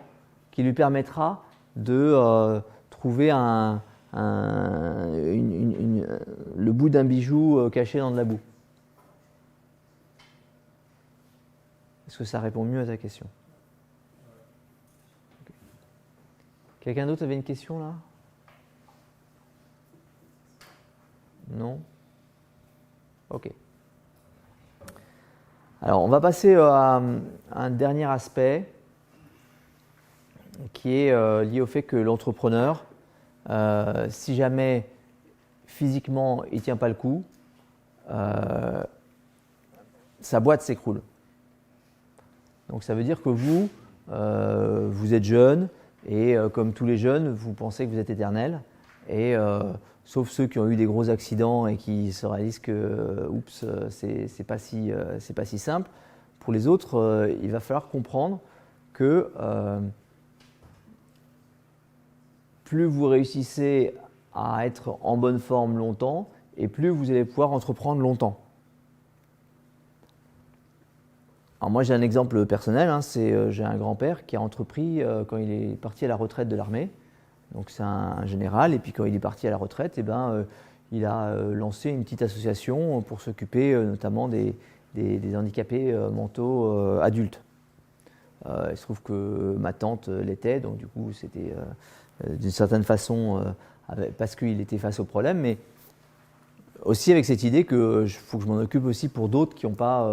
qui lui permettra de trouver le bout d'un bijou caché dans de la boue. Est-ce que ça répond mieux à ta question ? Okay. Quelqu'un d'autre avait une question là ? Non ? Ok. Alors, on va passer à un dernier aspect qui est lié au fait que l'entrepreneur, si jamais physiquement il ne tient pas le coup, sa boîte s'écroule. Donc ça veut dire que vous êtes jeune et comme tous les jeunes, vous pensez que vous êtes éternel. Et sauf ceux qui ont eu des gros accidents et qui se réalisent que c'est pas si simple. Pour les autres, il va falloir comprendre que plus vous réussissez à être en bonne forme longtemps et plus vous allez pouvoir entreprendre longtemps. Alors moi j'ai un exemple personnel, j'ai un grand-père qui a entrepris quand il est parti à la retraite de l'armée. Donc c'est un général et puis quand il est parti à la retraite, il a lancé une petite association pour s'occuper notamment des handicapés mentaux adultes. Il se trouve que ma tante l'était, donc du coup c'était d'une certaine façon parce qu'il était face au problème, mais aussi avec cette idée qu'il faut que je m'en occupe aussi pour d'autres qui n'ont pas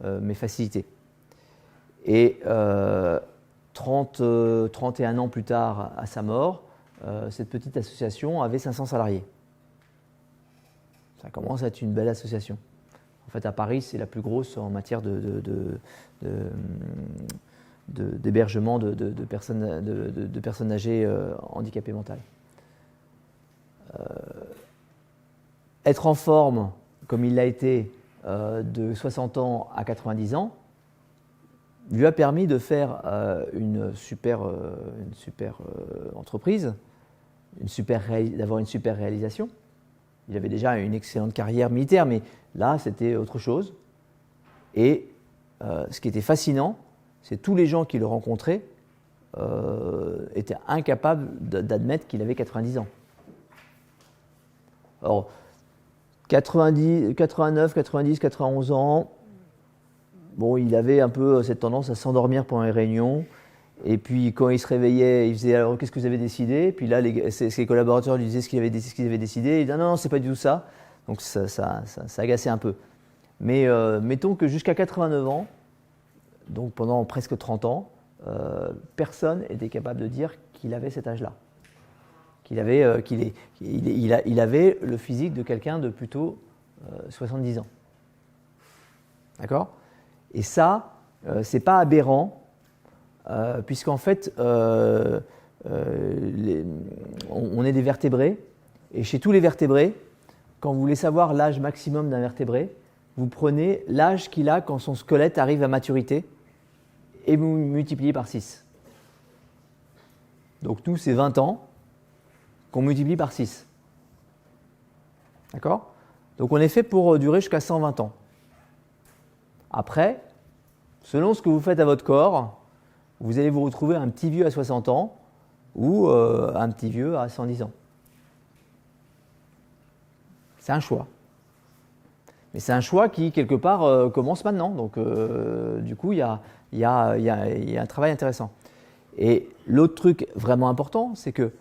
mes facilités. Et 31 ans plus tard, à sa mort, cette petite association avait 500 salariés. Ça commence à être une belle association. En fait, à Paris, c'est la plus grosse en matière d'hébergement de personnes âgées handicapées mentales. Être en forme, comme il l'a été, de 60 ans à 90 ans, lui a permis de faire une super entreprise, d'avoir une super réalisation. Il avait déjà une excellente carrière militaire, mais là, c'était autre chose. Et ce qui était fascinant, c'est tous les gens qui le rencontraient étaient incapables d'admettre qu'il avait 90 ans. Alors, 89, 90, 91 ans, bon, il avait un peu cette tendance à s'endormir pendant les réunions. Et puis, quand il se réveillait, il faisait « Alors, qu'est-ce que vous avez décidé ?» Puis là, ses collaborateurs lui disaient ce qu'ils avaient décidé. Il disait « Non, c'est pas du tout ça. » Donc, ça agaçait un peu. Mais mettons que jusqu'à 89 ans, donc pendant presque 30 ans, personne n'était capable de dire qu'il avait cet âge-là. Il avait le physique de quelqu'un de plutôt 70 ans. D'accord ? Et ça, c'est pas aberrant, puisqu'en fait, on est des vertébrés, et chez tous les vertébrés, quand vous voulez savoir l'âge maximum d'un vertébré, vous prenez l'âge qu'il a quand son squelette arrive à maturité, et vous multipliez par 6. Donc nous, c'est 20 ans qu'on multiplie par 6. D'accord ? Donc on est fait pour durer jusqu'à 120 ans. Après, selon ce que vous faites à votre corps, vous allez vous retrouver un petit vieux à 60 ans ou un petit vieux à 110 ans. C'est un choix. Mais c'est un choix qui, quelque part, commence maintenant. Donc, du coup, il y a un travail intéressant. Et l'autre truc vraiment important, c'est que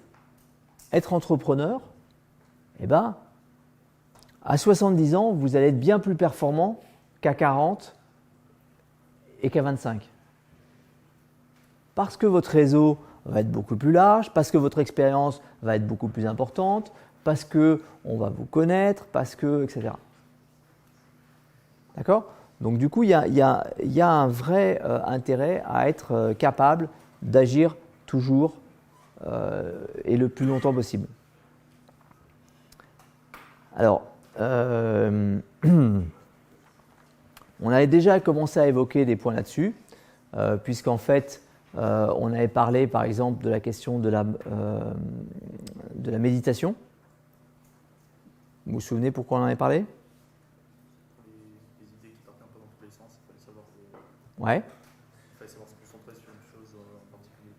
être entrepreneur, eh ben, à 70 ans, vous allez être bien plus performant qu'à 40 et qu'à 25. Parce que votre réseau va être beaucoup plus large, parce que votre expérience va être beaucoup plus importante, parce qu'on va vous connaître, etc. D'accord ? Donc du coup, il y a un vrai intérêt à être capable d'agir toujours et le plus longtemps possible. Alors, on avait déjà commencé à évoquer des points là-dessus, puisqu'en fait, on avait parlé par exemple de la question de la méditation. Vous vous souvenez pourquoi on en avait parlé ? Les idées qui partent un peu dans tous les sens, il fallait savoir Ouais. se concentrer sur une chose en particulier.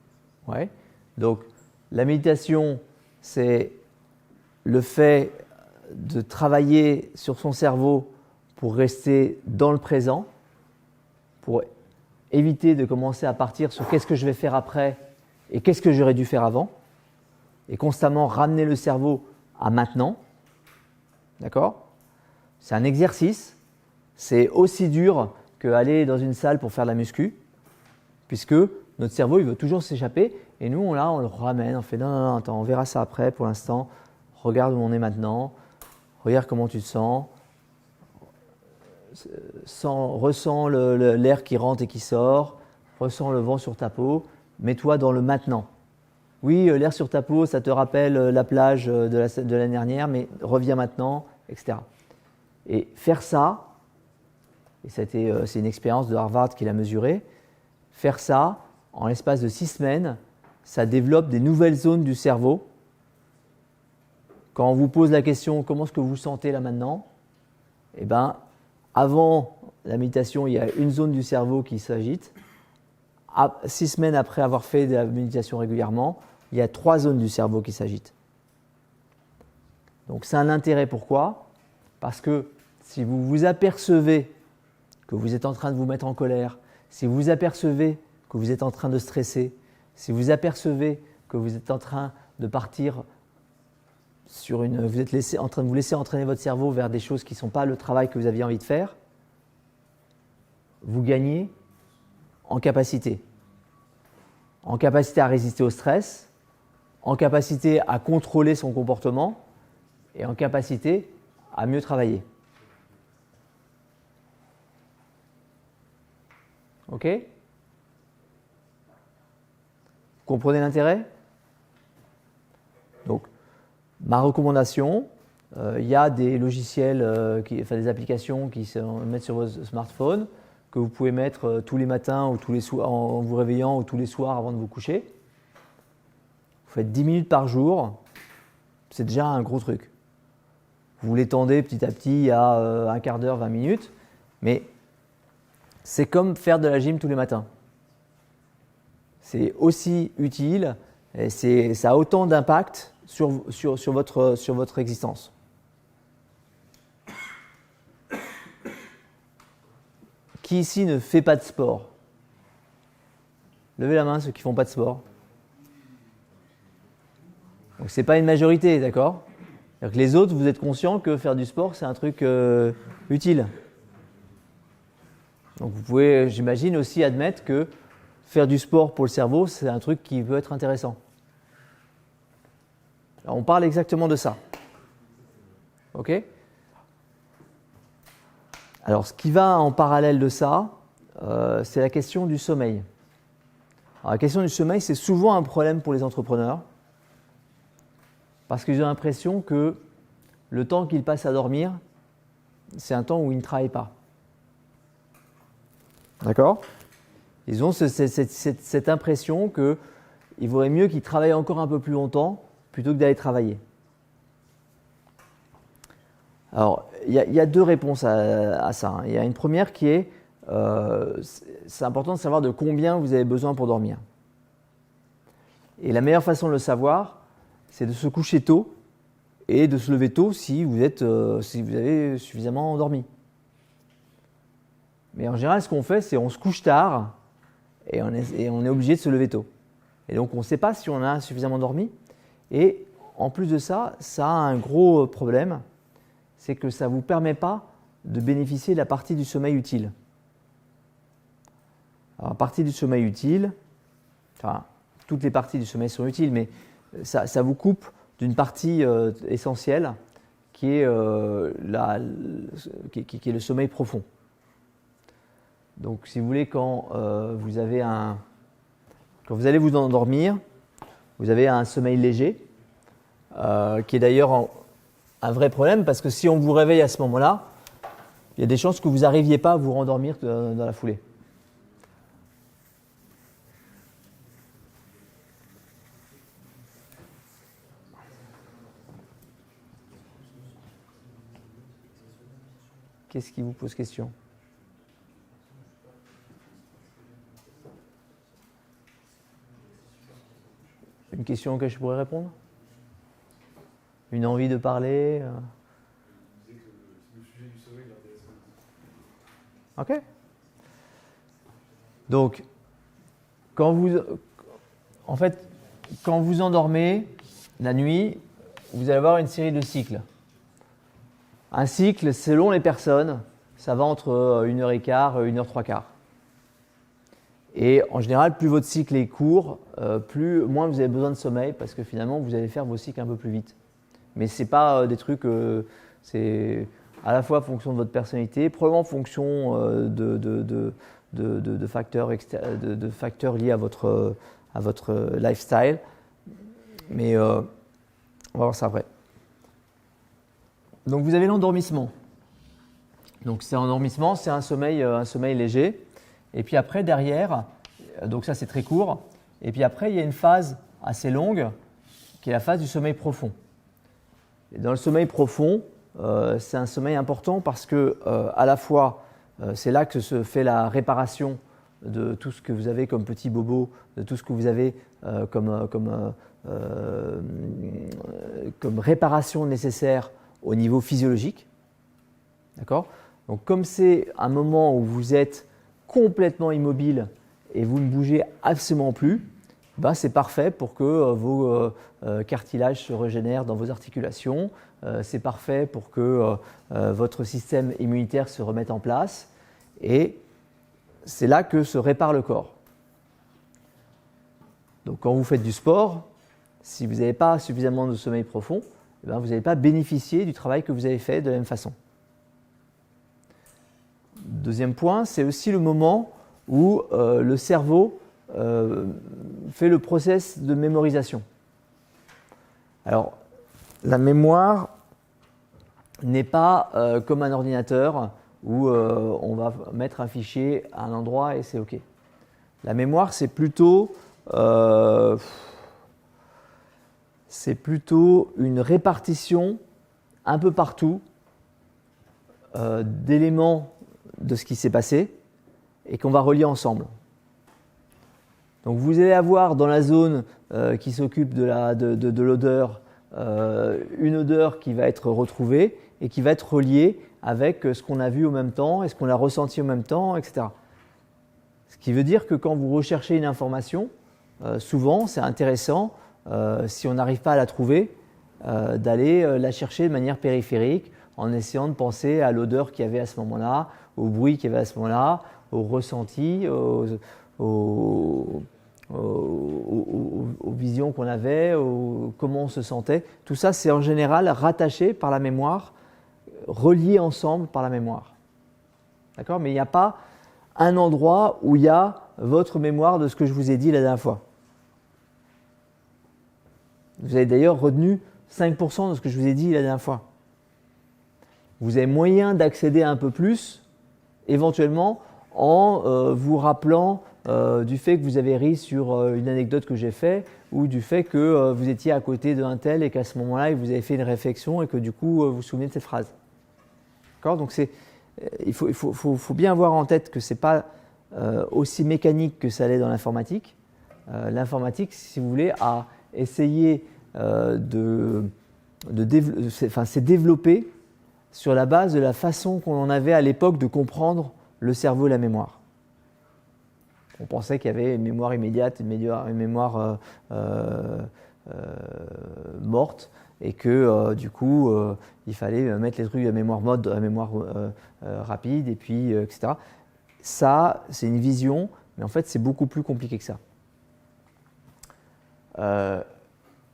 Ouais. Donc, la méditation, c'est le fait de travailler sur son cerveau pour rester dans le présent, pour éviter de commencer à partir sur qu'est-ce que je vais faire après et qu'est-ce que j'aurais dû faire avant, et constamment ramener le cerveau à maintenant. D'accord ? C'est un exercice, c'est aussi dur qu'aller dans une salle pour faire de la muscu, puisque notre cerveau il veut toujours s'échapper, et nous on le ramène, on fait non, attends, on verra ça après, pour l'instant, regarde où on est maintenant, regarde comment tu te sens, ressens l'air qui rentre et qui sort, ressens le vent sur ta peau, mets-toi dans le maintenant. Oui, l'air sur ta peau, ça te rappelle la plage de l'année dernière, mais reviens maintenant, etc. Et faire ça, et c'est une expérience de Harvard qui l'a mesuré, faire ça en l'espace de 6 semaines, ça développe des nouvelles zones du cerveau. Quand on vous pose la question « Comment est-ce que vous vous sentez là maintenant ?», eh bien, avant la méditation, il y a une zone du cerveau qui s'agite. 6 semaines après avoir fait de la méditation régulièrement, il y a 3 zones du cerveau qui s'agitent. Donc c'est un intérêt, pourquoi ? Parce que si vous vous apercevez que vous êtes en train de vous mettre en colère, si vous vous apercevez que vous êtes en train de stresser, si vous apercevez que vous êtes en train de partir vous êtes en train de vous laisser entraîner votre cerveau vers des choses qui ne sont pas le travail que vous aviez envie de faire, vous gagnez en capacité. En capacité à résister au stress, en capacité à contrôler son comportement et en capacité à mieux travailler. Ok? Vous comprenez l'intérêt? Donc, ma recommandation, il y a des logiciels, des applications qui se mettent sur votre smartphone que vous pouvez mettre tous les matins ou tous les soirs en vous réveillant ou tous les soirs avant de vous coucher. Vous faites 10 minutes par jour, c'est déjà un gros truc. Vous l'étendez petit à petit à un quart d'heure, 20 minutes, mais c'est comme faire de la gym tous les matins. C'est aussi utile et ça a autant d'impact sur votre existence. Qui ici ne fait pas de sport? Levez la main ceux qui ne font pas de sport. Donc ce n'est pas une majorité, d'accord? C'est-à-dire que les autres, vous êtes conscients que faire du sport, c'est un truc utile. Donc vous pouvez, j'imagine, aussi admettre que faire du sport pour le cerveau, c'est un truc qui peut être intéressant. Alors on parle exactement de ça. Ok? Alors ce qui va en parallèle de ça, c'est la question du sommeil. Alors, la question du sommeil, c'est souvent un problème pour les entrepreneurs parce qu'ils ont l'impression que le temps qu'ils passent à dormir, c'est un temps où ils ne travaillent pas. D'accord? Ils ont cette impression qu'il vaudrait mieux qu'ils travaillent encore un peu plus longtemps plutôt que d'aller travailler. Alors, il y a deux réponses à ça. Il y a une première qui est, c'est important de savoir de combien vous avez besoin pour dormir. Et la meilleure façon de le savoir, c'est de se coucher tôt et de se lever tôt si vous avez suffisamment dormi. Mais en général, ce qu'on fait, c'est on se couche tard et on est obligé de se lever tôt. Et donc, on ne sait pas si on a suffisamment dormi. Et en plus de ça, ça a un gros problème, c'est que ça ne vous permet pas de bénéficier de la partie du sommeil utile. Alors, la partie du sommeil utile, enfin, toutes les parties du sommeil sont utiles, mais ça vous coupe d'une partie essentielle qui est le sommeil profond. Donc, si vous voulez, quand vous allez vous endormir, vous avez un sommeil léger, qui est d'ailleurs un vrai problème, parce que si on vous réveille à ce moment-là, il y a des chances que vous n'arriviez pas à vous rendormir dans la foulée. Qu'est-ce qui vous pose question? Une question auquel je pourrais répondre? Une envie de parler? Ok. Donc, quand vous endormez la nuit, vous allez avoir une série de cycles. Un cycle, selon les personnes, ça va entre 1h15 et 1h15. Et en général, plus votre cycle est court, moins vous avez besoin de sommeil parce que finalement, vous allez faire vos cycles un peu plus vite. Mais ce n'est pas des trucs, c'est à la fois en fonction de votre personnalité, probablement en fonction de facteurs liés à votre lifestyle. Mais on va voir ça après. Donc vous avez l'endormissement. Donc c'est l'endormissement, c'est un sommeil léger. Et puis après, derrière, donc ça c'est très court. Et puis après, il y a une phase assez longue qui est la phase du sommeil profond. Et dans le sommeil profond, c'est un sommeil important parce que à la fois, c'est là que se fait la réparation de tout ce que vous avez comme petits bobos, de tout ce que vous avez comme réparation nécessaire au niveau physiologique. D'accord ? Donc comme c'est un moment où vous êtes complètement immobile et vous ne bougez absolument plus, ben, c'est parfait pour que vos cartilages se régénèrent dans vos articulations. C'est parfait pour que votre système immunitaire se remette en place. Et c'est là que se répare le corps. Donc quand vous faites du sport, si vous n'avez pas suffisamment de sommeil profond, eh bien, vous n'allez pas bénéficier du travail que vous avez fait de la même façon. Deuxième point, c'est aussi le moment où le cerveau fait le process de mémorisation. Alors, la mémoire n'est pas comme un ordinateur où on va mettre un fichier à un endroit et c'est OK. La mémoire, c'est plutôt une répartition un peu partout d'éléments de ce qui s'est passé et qu'on va relier ensemble. Donc vous allez avoir dans la zone qui s'occupe de l'odeur une odeur qui va être retrouvée et qui va être reliée avec ce qu'on a vu au même temps et ce qu'on a ressenti au même temps, etc. Ce qui veut dire que quand vous recherchez une information, souvent c'est intéressant, si on n'arrive pas à la trouver, d'aller la chercher de manière périphérique en essayant de penser à l'odeur qu'il y avait à ce moment-là, au bruit qu'il y avait à ce moment-là, au ressenti, aux visions qu'on avait, comment on se sentait. Tout ça, c'est en général rattaché par la mémoire, relié ensemble par la mémoire. D'accord ? Mais il n'y a pas un endroit où il y a votre mémoire de ce que je vous ai dit la dernière fois. Vous avez d'ailleurs retenu 5% de ce que je vous ai dit la dernière fois. Vous avez moyen d'accéder à un peu plus, éventuellement, en vous rappelant du fait que vous avez ri sur une anecdote que j'ai faite ou du fait que vous étiez à côté d'un tel et qu'à ce moment-là, vous avez fait une réflexion et que du coup, vous vous souvenez de cette phrase. D'accord ? Donc, il faut bien avoir en tête que ce n'est pas aussi mécanique que ça l'est dans l'informatique. L'informatique, si vous voulez, a essayé s'est développé sur la base de la façon qu'on en avait à l'époque de comprendre le cerveau et la mémoire. On pensait qu'il y avait une mémoire immédiate, une mémoire morte, et que du coup, il fallait mettre les trucs à mémoire mode, à mémoire rapide, et puis etc. Ça, c'est une vision, mais en fait, c'est beaucoup plus compliqué que ça.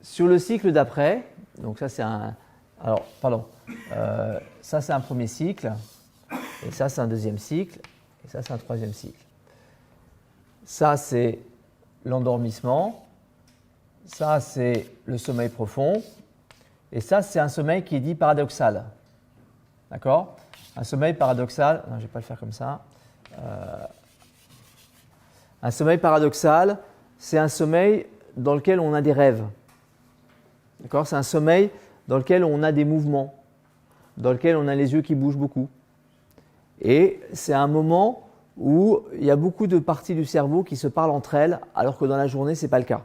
Sur le cycle d'après, donc ça c'est ça c'est un premier cycle, et ça c'est un deuxième cycle, et ça c'est un troisième cycle. Ça c'est l'endormissement, ça c'est le sommeil profond, et ça c'est un sommeil qui est dit paradoxal. D'accord ? Un sommeil paradoxal, non je ne vais pas le faire comme ça. Un sommeil paradoxal, c'est un sommeil dans lequel on a des rêves. D'accord ? C'est un sommeil dans lequel on a des mouvements, dans lequel on a les yeux qui bougent beaucoup. Et c'est un moment où il y a beaucoup de parties du cerveau qui se parlent entre elles, alors que dans la journée, ce n'est pas le cas.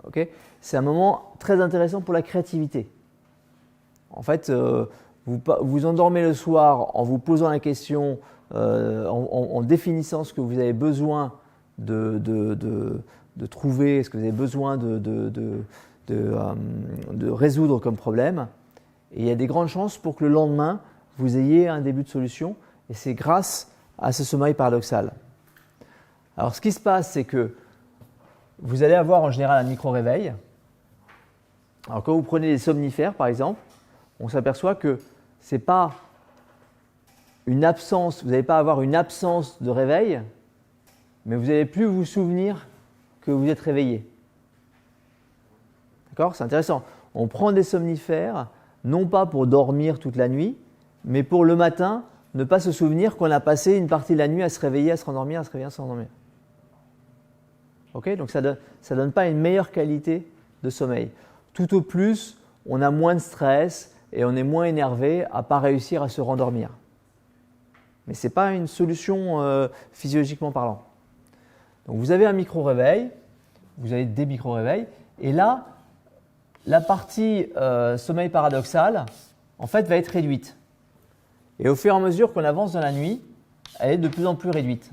Okay ? C'est un moment très intéressant pour la créativité. En fait, vous endormez le soir en vous posant la question, en définissant ce que vous avez besoin de trouver, ce que vous avez besoin de résoudre comme problème. Et il y a des grandes chances pour que le lendemain, vous ayez un début de solution. Et c'est grâce à ce sommeil paradoxal. Alors, ce qui se passe, c'est que vous allez avoir en général un micro-réveil. Alors, quand vous prenez des somnifères, par exemple, on s'aperçoit que ce n'est pas une absence, vous n'allez pas avoir une absence de réveil, mais vous n'allez plus vous souvenir que vous êtes réveillé. D'accord ? C'est intéressant. On prend des somnifères, non pas pour dormir toute la nuit, mais pour le matin, ne pas se souvenir qu'on a passé une partie de la nuit à se réveiller, à se rendormir, à se réveiller, à se rendormir. Okay ? Donc ça donne pas une meilleure qualité de sommeil. Tout au plus, on a moins de stress et on est moins énervé à ne pas réussir à se rendormir. Mais ce n'est pas une solution physiologiquement parlant. Donc vous avez un micro-réveil, vous avez des micro-réveils, et là, la partie sommeil paradoxal, en fait, va être réduite. Et au fur et à mesure qu'on avance dans la nuit, elle est de plus en plus réduite.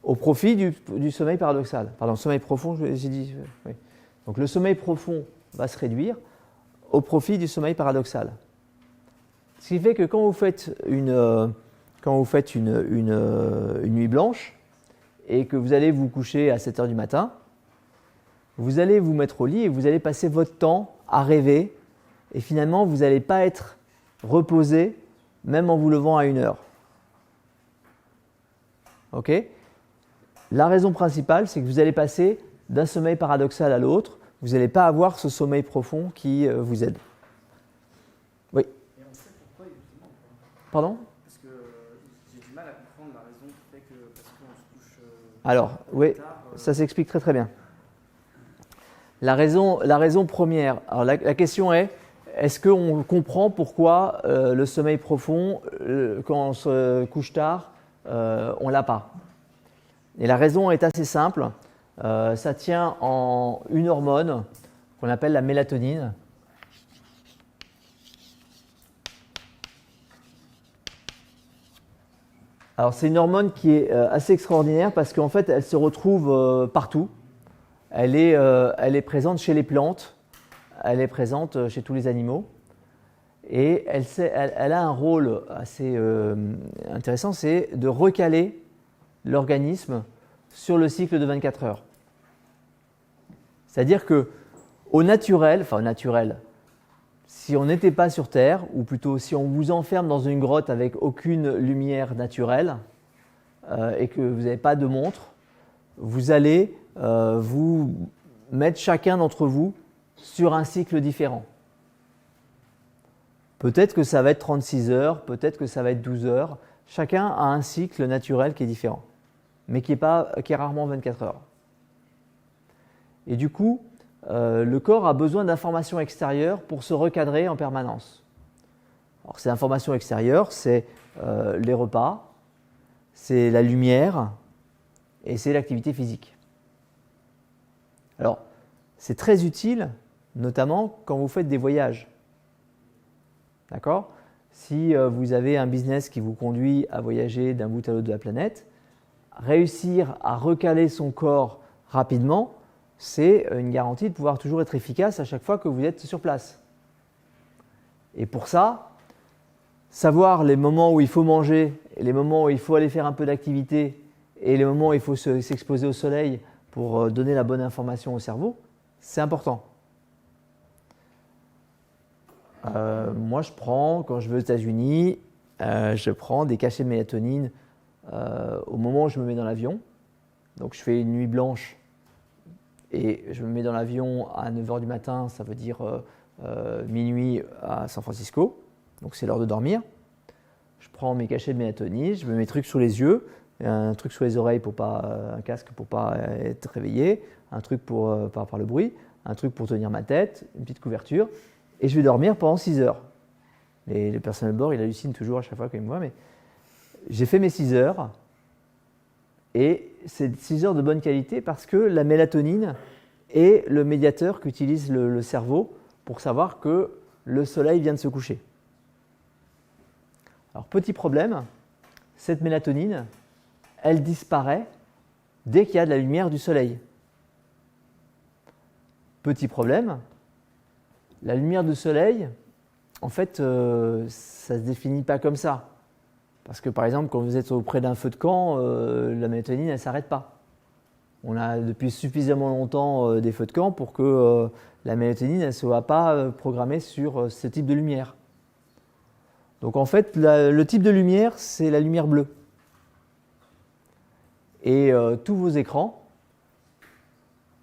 au profit du sommeil paradoxal. Pardon, sommeil profond, j'ai dit. Oui. Donc le sommeil profond va se réduire au profit du sommeil paradoxal. Ce qui fait que quand vous faites une nuit blanche et que vous allez vous coucher à 7 h du matin, vous allez vous mettre au lit et vous allez passer votre temps à rêver et finalement vous n'allez pas être reposé même en vous levant à 1 h. Ok ? La raison principale, c'est que vous allez passer d'un sommeil paradoxal à l'autre, vous n'allez pas avoir ce sommeil profond qui vous aide. Oui. Et on sait pourquoi justement. Pardon ? Parce que j'ai du mal à comprendre la raison qui fait que parce qu'on se couche Alors, oui, tard. ça s'explique très très bien. La raison première, alors la question est-ce qu'on comprend pourquoi le sommeil profond, quand on se couche tard, on ne l'a pas ? Et la raison est assez simple. Ça tient en une hormone qu'on appelle la mélatonine. Alors c'est une hormone qui est assez extraordinaire parce qu'en fait elle se retrouve partout. Elle est présente chez les plantes, elle est présente chez tous les animaux. Et elle a un rôle assez intéressant, c'est de recaler l'organisme sur le cycle de 24 heures. C'est-à-dire qu'au naturel, si on n'était pas sur Terre, ou plutôt si on vous enferme dans une grotte avec aucune lumière naturelle et que vous n'avez pas de montre, vous allez vous mettre chacun d'entre vous sur un cycle différent. Peut-être que ça va être 36 heures, peut-être que ça va être 12 heures. Chacun a un cycle naturel qui est différent, mais qui est rarement 24 heures. Et du coup, le corps a besoin d'informations extérieures pour se recadrer en permanence. Alors, ces informations extérieures, c'est les repas, c'est la lumière et c'est l'activité physique. Alors, c'est très utile, notamment quand vous faites des voyages. D'accord ? Si vous avez un business qui vous conduit à voyager d'un bout à l'autre de la planète, réussir à recaler son corps rapidement, c'est une garantie de pouvoir toujours être efficace à chaque fois que vous êtes sur place. Et pour ça, savoir les moments où il faut manger, et les moments où il faut aller faire un peu d'activité, et les moments où il faut s'exposer au soleil pour donner la bonne information au cerveau, c'est important. Moi, quand je vais aux États-Unis, je prends des cachets de mélatonine au moment où je me mets dans l'avion. Donc, je fais une nuit blanche et je me mets dans l'avion à 9 h du matin, ça veut dire minuit à San Francisco. Donc, c'est l'heure de dormir. Je prends mes cachets de mélatonine, je mets mes trucs sous les yeux, un truc sous les oreilles un casque pour ne pas être réveillé, un truc par le bruit, un truc pour tenir ma tête, une petite couverture. Et je vais dormir pendant 6 heures. Et le personnel de bord, il hallucine toujours à chaque fois qu'il me voit, mais j'ai fait mes 6 heures. Et c'est 6 heures de bonne qualité parce que la mélatonine est le médiateur qu'utilise le cerveau pour savoir que le soleil vient de se coucher. Alors, petit problème, cette mélatonine, elle disparaît dès qu'il y a de la lumière du soleil. Petit problème, la lumière du soleil, en fait, ça ne se définit pas comme ça. Parce que par exemple, quand vous êtes auprès d'un feu de camp, la mélatonine, elle ne s'arrête pas. On a depuis suffisamment longtemps des feux de camp pour que la mélatonine ne soit pas programmée sur ce type de lumière. Donc en fait, le type de lumière, c'est la lumière bleue. Et tous vos écrans,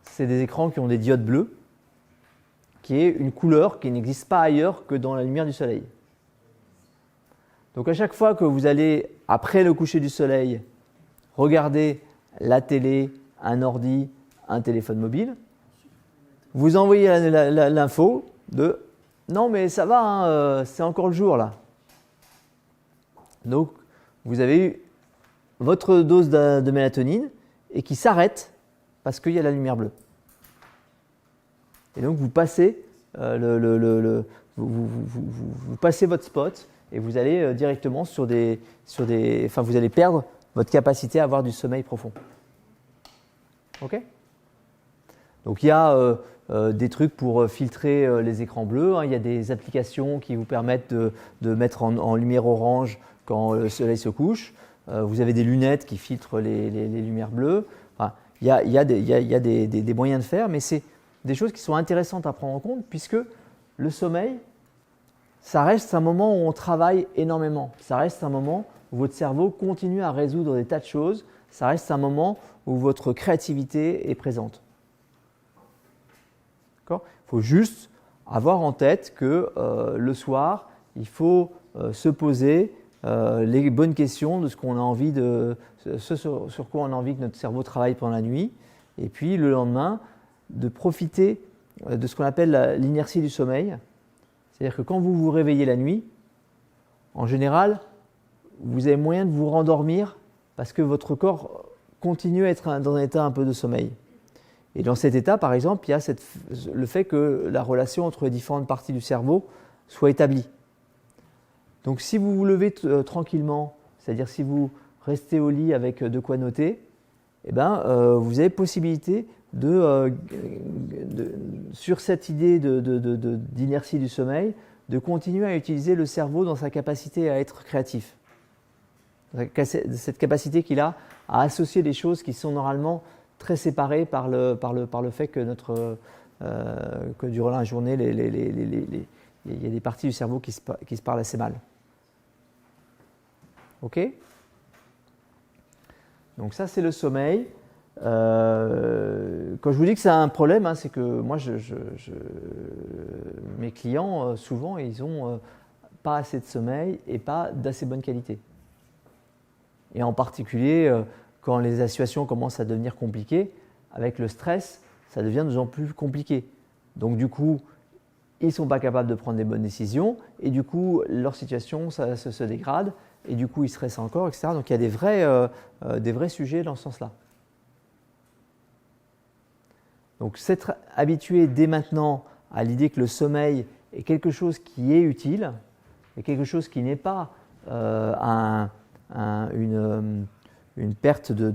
c'est des écrans qui ont des diodes bleues, qui est une couleur qui n'existe pas ailleurs que dans la lumière du soleil. Donc à chaque fois que vous allez, après le coucher du soleil, regarder la télé, un ordi, un téléphone mobile, vous envoyez l'info de « Non mais ça va, hein, c'est encore le jour là ». Donc vous avez eu votre dose de mélatonine et qui s'arrête parce qu'il y a la lumière bleue. Et donc vous passez, vous passez votre spot et vous allez directement vous allez perdre votre capacité à avoir du sommeil profond. Ok ? Donc il y a des trucs pour filtrer les écrans bleus, hein. Il y a des applications qui vous permettent de mettre en lumière orange quand le soleil se couche. Vous avez des lunettes qui filtrent les lumières bleues. Enfin, il y a des moyens de faire, mais c'est des choses qui sont intéressantes à prendre en compte puisque le sommeil, ça reste un moment où on travaille énormément. Ça reste un moment où votre cerveau continue à résoudre des tas de choses. Ça reste un moment où votre créativité est présente. Il faut juste avoir en tête que le soir, il faut se poser les bonnes questions de ce qu'on a envie sur quoi on a envie que notre cerveau travaille pendant la nuit, et puis le lendemain, de profiter de ce qu'on appelle l'inertie du sommeil. C'est-à-dire que quand vous vous réveillez la nuit, en général, vous avez moyen de vous rendormir parce que votre corps continue à être dans un état un peu de sommeil. Et dans cet état, par exemple, il y a le fait que la relation entre les différentes parties du cerveau soit établie. Donc si vous vous levez tranquillement, c'est-à-dire si vous restez au lit avec de quoi noter, eh ben, vous avez possibilité sur cette idée d'inertie du sommeil, de continuer à utiliser le cerveau dans sa capacité à être créatif. Cette capacité qu'il a à associer des choses qui sont normalement très séparées par le fait que que durant la journée, il y a des parties du cerveau qui se parlent assez mal. Ok ? Donc ça, c'est le sommeil. Quand je vous dis que c'est un problème, hein, c'est que moi, mes clients, souvent, ils n'ont pas assez de sommeil et pas d'assez bonne qualité. Et en particulier, quand les situations commencent à devenir compliquées, avec le stress, ça devient de plus en plus compliqué. Donc du coup, ils ne sont pas capables de prendre des bonnes décisions, et du coup, leur situation se dégrade, et du coup, ils stressent encore, etc. Donc il y a des vrais sujets dans ce sens-là. Donc s'être habitué dès maintenant à l'idée que le sommeil est quelque chose qui est utile, et quelque chose qui n'est pas une perte de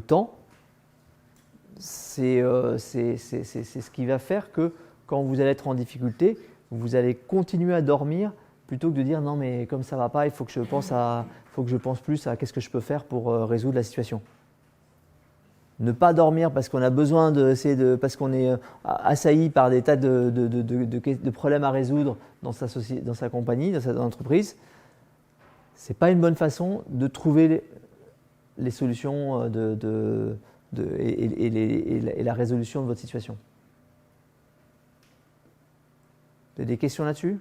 temps, c'est ce qui va faire que quand vous allez être en difficulté, vous allez continuer à dormir plutôt que de dire non mais comme ça ne va pas, il faut que je pense plus à qu'est-ce que je peux faire pour résoudre la situation. Ne pas dormir parce qu'on a besoin parce qu'on est assailli par des tas de problèmes à résoudre dans sa compagnie, dans sa entreprise, c'est pas une bonne façon de trouver les solutions et la résolution de votre situation. Vous avez des questions là-dessus ?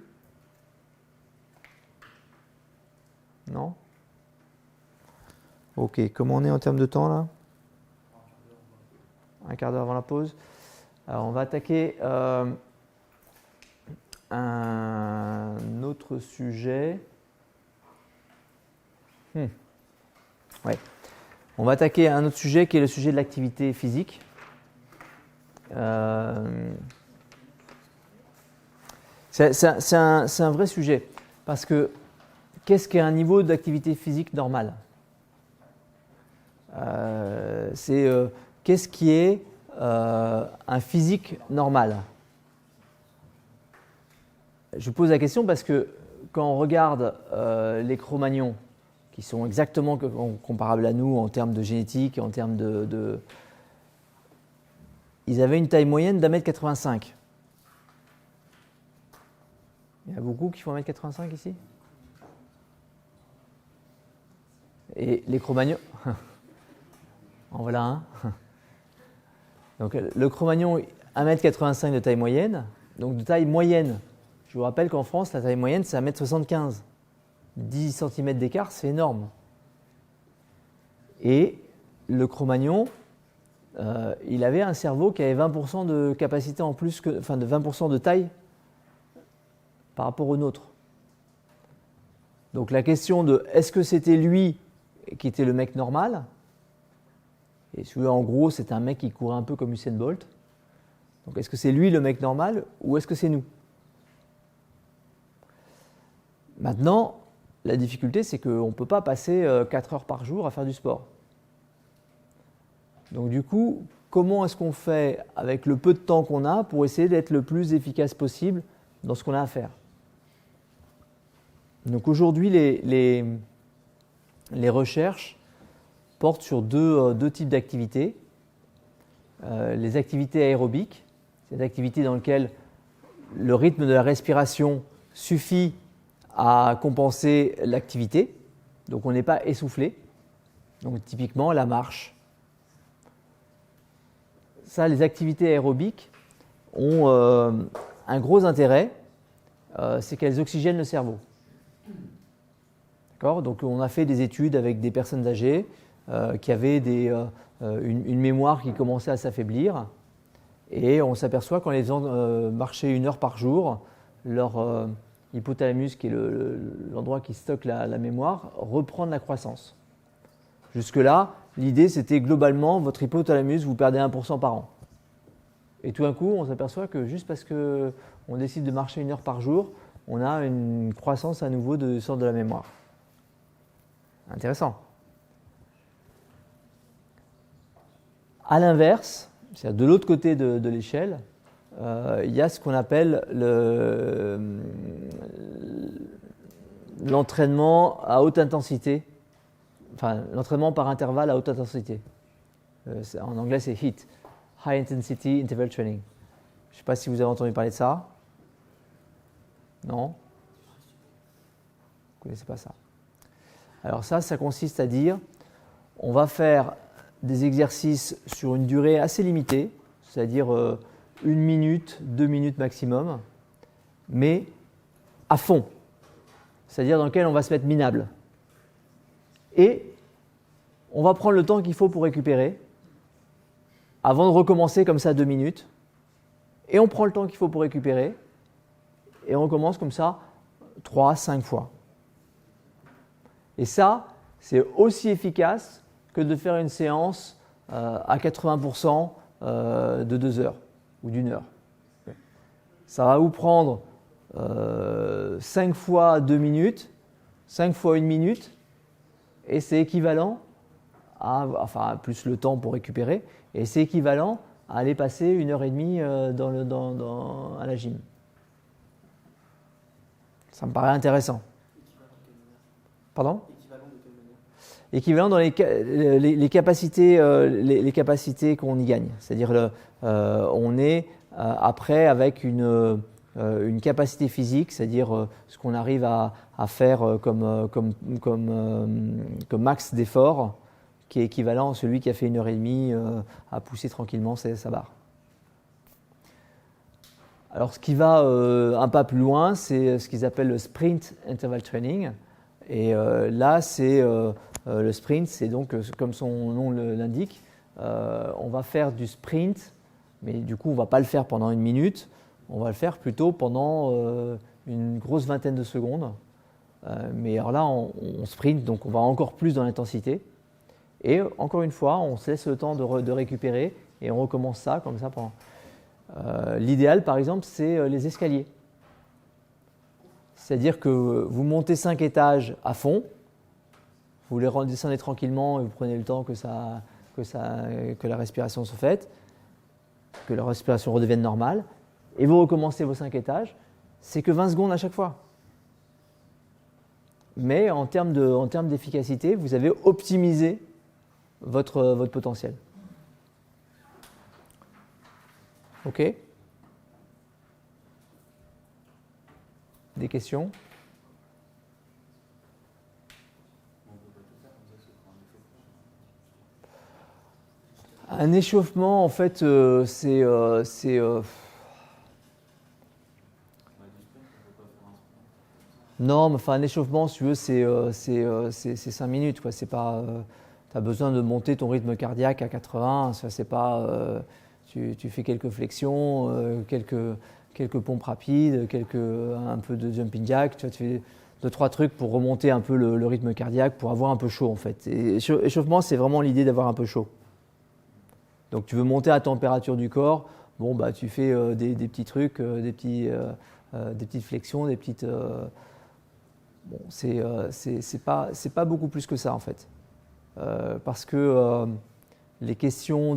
Non ? Ok, comment on est en termes de temps là ? Un quart d'heure avant la pause. Alors on va attaquer un autre sujet. Ouais. On va attaquer un autre sujet qui est le sujet de l'activité physique. C'est un vrai sujet parce que qu'est-ce qu'est un niveau d'activité physique normal ? Qu'est-ce qui est un physique normal ? Je vous pose la question parce que quand on regarde les Cro-Magnons, qui sont exactement comparables à nous en termes de génétique, en termes ils avaient une taille moyenne d'1m85. Il y en a beaucoup qui font 1m85 ici ? Et les Cro-Magnons, en voilà un. Donc le Cro-Magnon, 1m85 de taille moyenne. Donc de taille moyenne, je vous rappelle qu'en France, la taille moyenne, c'est 1m75. 10 cm d'écart, c'est énorme. Et le Cro-Magnon, il avait un cerveau qui avait 20% de capacité en plus, de 20% de taille par rapport au nôtre. Donc la question de est-ce que c'était lui qui était le mec normal ? Et celui-là, en gros, c'est un mec qui courait un peu comme Usain Bolt. Donc est-ce que c'est lui le mec normal ou est-ce que c'est nous ? Maintenant, la difficulté, c'est qu'on ne peut pas passer 4 heures par jour à faire du sport. Donc du coup, comment est-ce qu'on fait avec le peu de temps qu'on a pour essayer d'être le plus efficace possible dans ce qu'on a à faire? Donc aujourd'hui, les recherches portent sur deux types d'activités. Les activités aérobiques, c'est des activités dans lesquelles le rythme de la respiration suffit à compenser l'activité, donc on n'est pas essoufflé. Donc typiquement la marche. Ça, les activités aérobiques ont un gros intérêt, c'est qu'elles oxygènent le cerveau. D'accord ? Donc on a fait des études avec des personnes âgées qui avaient une mémoire qui commençait à s'affaiblir, et on s'aperçoit qu'en les faisant marcher 1 heure par jour, leur hypothalamus, qui est l'endroit qui stocke la mémoire, reprend de la croissance. Jusque-là, l'idée c'était globalement, votre hypothalamus, vous perdez 1% par an. Et tout d'un coup, on s'aperçoit que juste parce qu'on décide de marcher 1 heure par jour, on a une croissance à nouveau de centre de la mémoire. Intéressant. À l'inverse, c'est-à-dire de l'autre côté de l'échelle, il y a ce qu'on appelle l'entraînement à haute intensité, enfin l'entraînement par intervalle à haute intensité. En anglais, c'est HIIT, High Intensity Interval Training. Je ne sais pas si vous avez entendu parler de ça. Non ? Vous ne connaissez pas ça. Alors ça consiste à dire, on va faire des exercices sur une durée assez limitée, c'est-à-dire 1 minute, 2 minutes maximum, mais à fond, c'est-à-dire dans lequel on va se mettre minable. Et on va prendre le temps qu'il faut pour récupérer, avant de recommencer comme ça 2 minutes, et on prend le temps qu'il faut pour récupérer, et on recommence comme ça 3-5 fois. Et ça, c'est aussi efficace que de faire une séance à 80% de 2 heures ou d'1 heure. Ça va vous prendre 5 fois 2 minutes, 5 fois 1 minute, et c'est équivalent enfin plus le temps pour récupérer, et c'est équivalent à aller passer 1h30 à la gym. Ça me paraît intéressant. Pardon ? Équivalent dans les capacités, les capacités qu'on y gagne. C'est-à-dire on est après avec une capacité physique, c'est-à-dire ce qu'on arrive à faire comme max d'effort, qui est équivalent à celui qui a fait 1h30 à pousser tranquillement sa barre. Alors ce qui va un pas plus loin, c'est ce qu'ils appellent le sprint interval training. Et là, c'est le sprint, c'est donc, comme son nom l'indique, on va faire du sprint, mais du coup, on ne va pas le faire pendant 1 minute, on va le faire plutôt pendant une grosse vingtaine de secondes. Mais alors là, on sprint, donc on va encore plus dans l'intensité. Et encore une fois, on se laisse le temps de récupérer et on recommence ça comme ça pendant. L'idéal, par exemple, c'est les escaliers. C'est-à-dire que vous montez 5 étages à fond, vous les redescendez tranquillement et vous prenez le temps que la respiration se fasse, que la respiration redevienne normale, et vous recommencez vos 5 étages, c'est que 20 secondes à chaque fois. Mais en termes d'efficacité, vous avez optimisé votre potentiel. OK ? Des questions ? Un échauffement, en fait, c'est non, mais enfin, un échauffement, si tu veux, c'est 5 minutes, quoi. C'est pas, tu as besoin de monter ton rythme cardiaque à 80. Ça, c'est pas, tu fais quelques flexions, quelques pompes rapides, un peu de jumping jack. Tu fais 2-3 trucs pour remonter un peu le rythme cardiaque, pour avoir un peu chaud, en fait. Et échauffement, c'est vraiment l'idée d'avoir un peu chaud. Donc, tu veux monter la température du corps. Bon, bah, tu fais des petits trucs, des petites flexions, des petites Bon, c'est pas beaucoup plus que ça en fait. Parce que les questions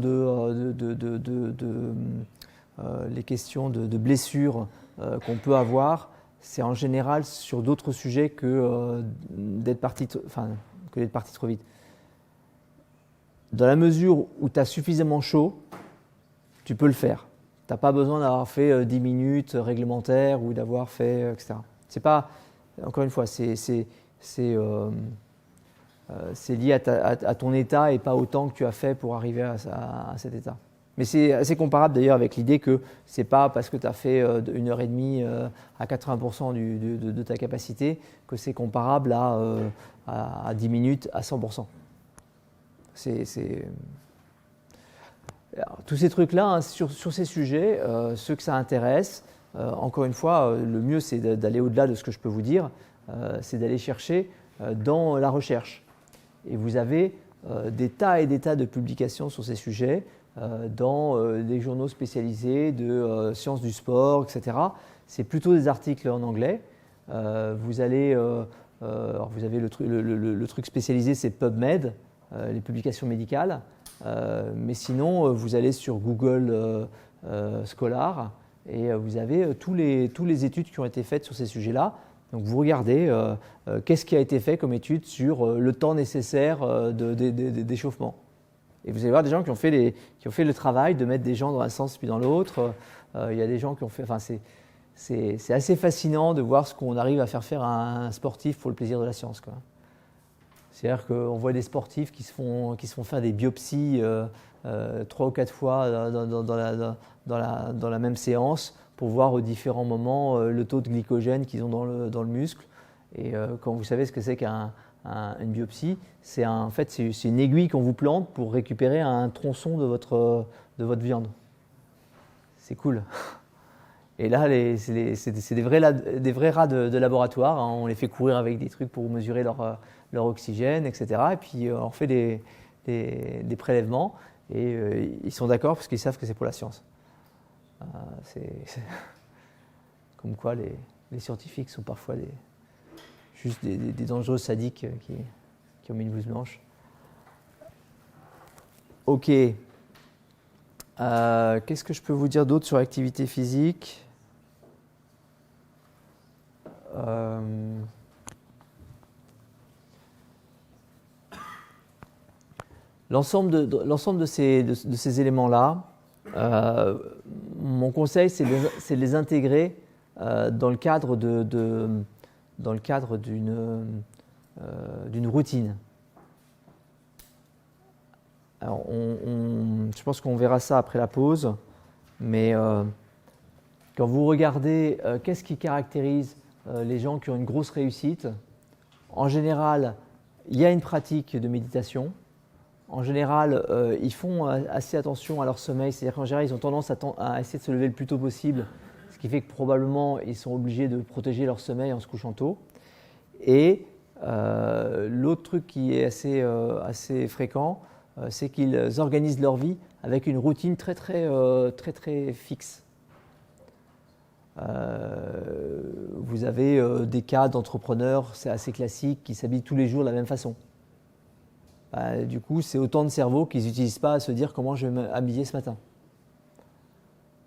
les questions de blessures qu'on peut avoir, c'est en général sur d'autres sujets que d'être parti trop vite. Dans la mesure où tu as suffisamment chaud, tu peux le faire. Tu n'as pas besoin d'avoir fait 10 minutes réglementaires ou d'avoir fait, etc. C'est pas, encore une fois, c'est lié à ton état et pas au temps que tu as fait pour arriver à cet état. Mais c'est assez comparable d'ailleurs avec l'idée que c'est pas parce que tu as fait 1h30 à 80% de ta capacité que c'est comparable à 10 minutes à 100%. Alors, tous ces trucs-là, hein, sur ces sujets, ceux que ça intéresse, encore une fois, le mieux c'est d'aller au-delà de ce que je peux vous dire, c'est d'aller chercher dans la recherche. Et vous avez des tas et des tas de publications sur ces sujets dans des journaux spécialisés de sciences du sport, etc. C'est plutôt des articles en anglais. Vous avez le truc spécialisé, c'est PubMed, les publications médicales. Mais sinon, vous allez sur Google Scholar et vous avez tous les études qui ont été faites sur ces sujets-là. Donc vous regardez qu'est-ce qui a été fait comme étude sur le temps nécessaire d'échauffement. Et vous allez voir des gens qui ont fait le travail de mettre des gens dans un sens puis dans l'autre. Il y a des gens qui ont fait. Enfin, c'est assez fascinant de voir ce qu'on arrive à faire à un sportif pour le plaisir de la science, quoi. C'est-à-dire qu'on voit des sportifs qui se font faire des biopsies 3 ou 4 fois dans la même séance pour voir aux différents moments le taux de glycogène qu'ils ont dans le muscle. Et quand vous savez ce que c'est qu'une biopsie, c'est une aiguille qu'on vous plante pour récupérer un tronçon de votre viande. C'est cool. Et là, c'est des vrais rats de laboratoire, hein. On les fait courir avec des trucs pour mesurer leur oxygène, etc. Et puis on fait des prélèvements et ils sont d'accord parce qu'ils savent que c'est pour la science. C'est comme quoi les scientifiques sont parfois juste des dangereux sadiques qui ont mis une blouse blanche. Ok. Qu'est-ce que je peux vous dire d'autre sur l'activité physique ? L'ensemble de ces éléments-là, mon conseil, c'est de les intégrer dans le cadre d'une routine. Alors, je pense qu'on verra ça après la pause, mais quand vous regardez qu'est-ce qui caractérise les gens qui ont une grosse réussite, en général, il y a une pratique de méditation. En général, ils font assez attention à leur sommeil, c'est-à-dire qu'en général, ils ont tendance à essayer de se lever le plus tôt possible, ce qui fait que probablement, ils sont obligés de protéger leur sommeil en se couchant tôt. Et l'autre truc qui est assez fréquent, c'est qu'ils organisent leur vie avec une routine très fixe. Vous avez des cas d'entrepreneurs, c'est assez classique, qui s'habillent tous les jours de la même façon. Du coup, c'est autant de cerveau qu'ils n'utilisent pas à se dire comment je vais m'habiller ce matin.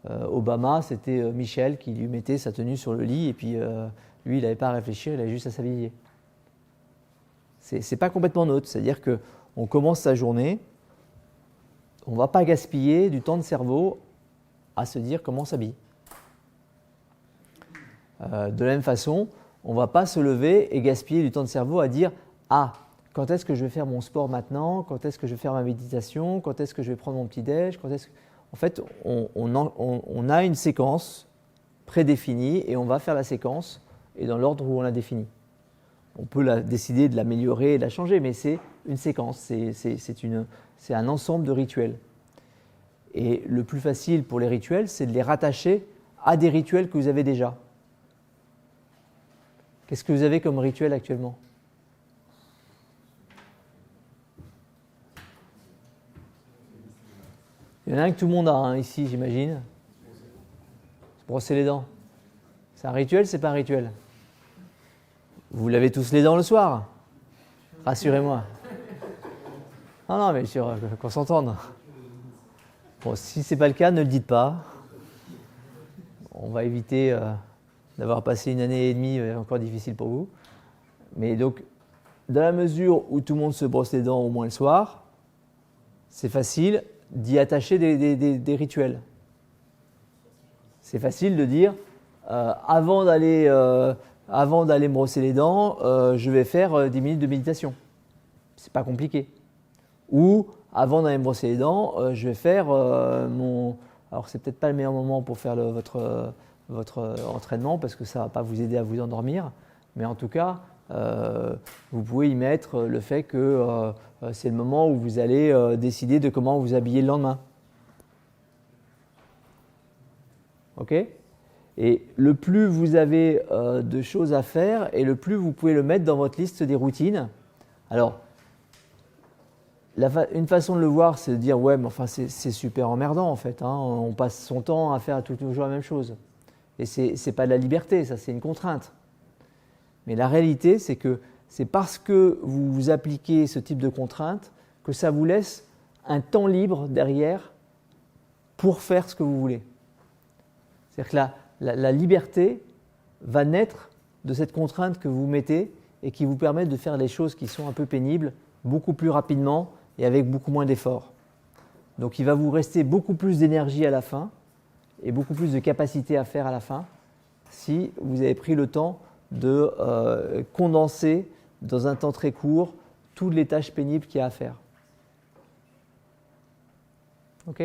Obama, c'était Michel qui lui mettait sa tenue sur le lit et puis lui, il n'avait pas à réfléchir, il avait juste à s'habiller. C'est pas complètement neutre, c'est-à-dire qu'on commence sa journée, on ne va pas gaspiller du temps de cerveau à se dire comment on s'habille. De la même façon, on ne va pas se lever et gaspiller du temps de cerveau à dire « Ah, quand est-ce que je vais faire mon sport maintenant? Quand est-ce que je vais faire ma méditation? Quand est-ce que je vais prendre mon petit-déj? » En fait, on a une séquence prédéfinie et on va faire la séquence et dans l'ordre où on l'a définie. On peut décider de l'améliorer et de la changer, mais c'est une séquence, c'est un ensemble de rituels. Et le plus facile pour les rituels, c'est de les rattacher à des rituels que vous avez déjà. Qu'est-ce que vous avez comme rituel actuellement ? Il y en a un que tout le monde a ici, j'imagine. Se brosser les dents. C'est un rituel, c'est pas un rituel? Vous lavez tous les dents le soir? Rassurez-moi. Non, mais sûr, qu'on s'entende. Bon, si ce n'est pas le cas, ne le dites pas. On va éviter d'avoir passé une année et demie encore difficile pour vous. Mais donc, dans la mesure où tout le monde se brosse les dents au moins le soir, c'est facile d'y attacher des rituels. C'est facile de dire, avant d'aller me brosser les dents, je vais faire 10 minutes de méditation. C'est pas compliqué. Ou, avant d'aller me brosser les dents, je vais faire mon... Alors, c'est peut-être pas le meilleur moment pour faire votre entraînement parce que ça ne va pas vous aider à vous endormir. Mais en tout cas, vous pouvez y mettre le fait que c'est le moment où vous allez décider de comment vous habiller le lendemain. Ok? Et le plus vous avez de choses à faire et le plus vous pouvez le mettre dans votre liste des routines. Alors, une façon de le voir, c'est de dire ouais, mais enfin c'est super emmerdant en fait. Hein. On passe son temps à faire toujours la même chose. Et c'est pas de la liberté, ça c'est une contrainte. Mais la réalité, c'est que c'est parce que vous appliquez ce type de contrainte que ça vous laisse un temps libre derrière pour faire ce que vous voulez. C'est-à-dire que la liberté va naître de cette contrainte que vous mettez et qui vous permet de faire les choses qui sont un peu pénibles beaucoup plus rapidement et avec beaucoup moins d'efforts. Donc il va vous rester beaucoup plus d'énergie à la fin et beaucoup plus de capacité à faire à la fin si vous avez pris le temps de condenser dans un temps très court toutes les tâches pénibles qu'il y a à faire. Ok ?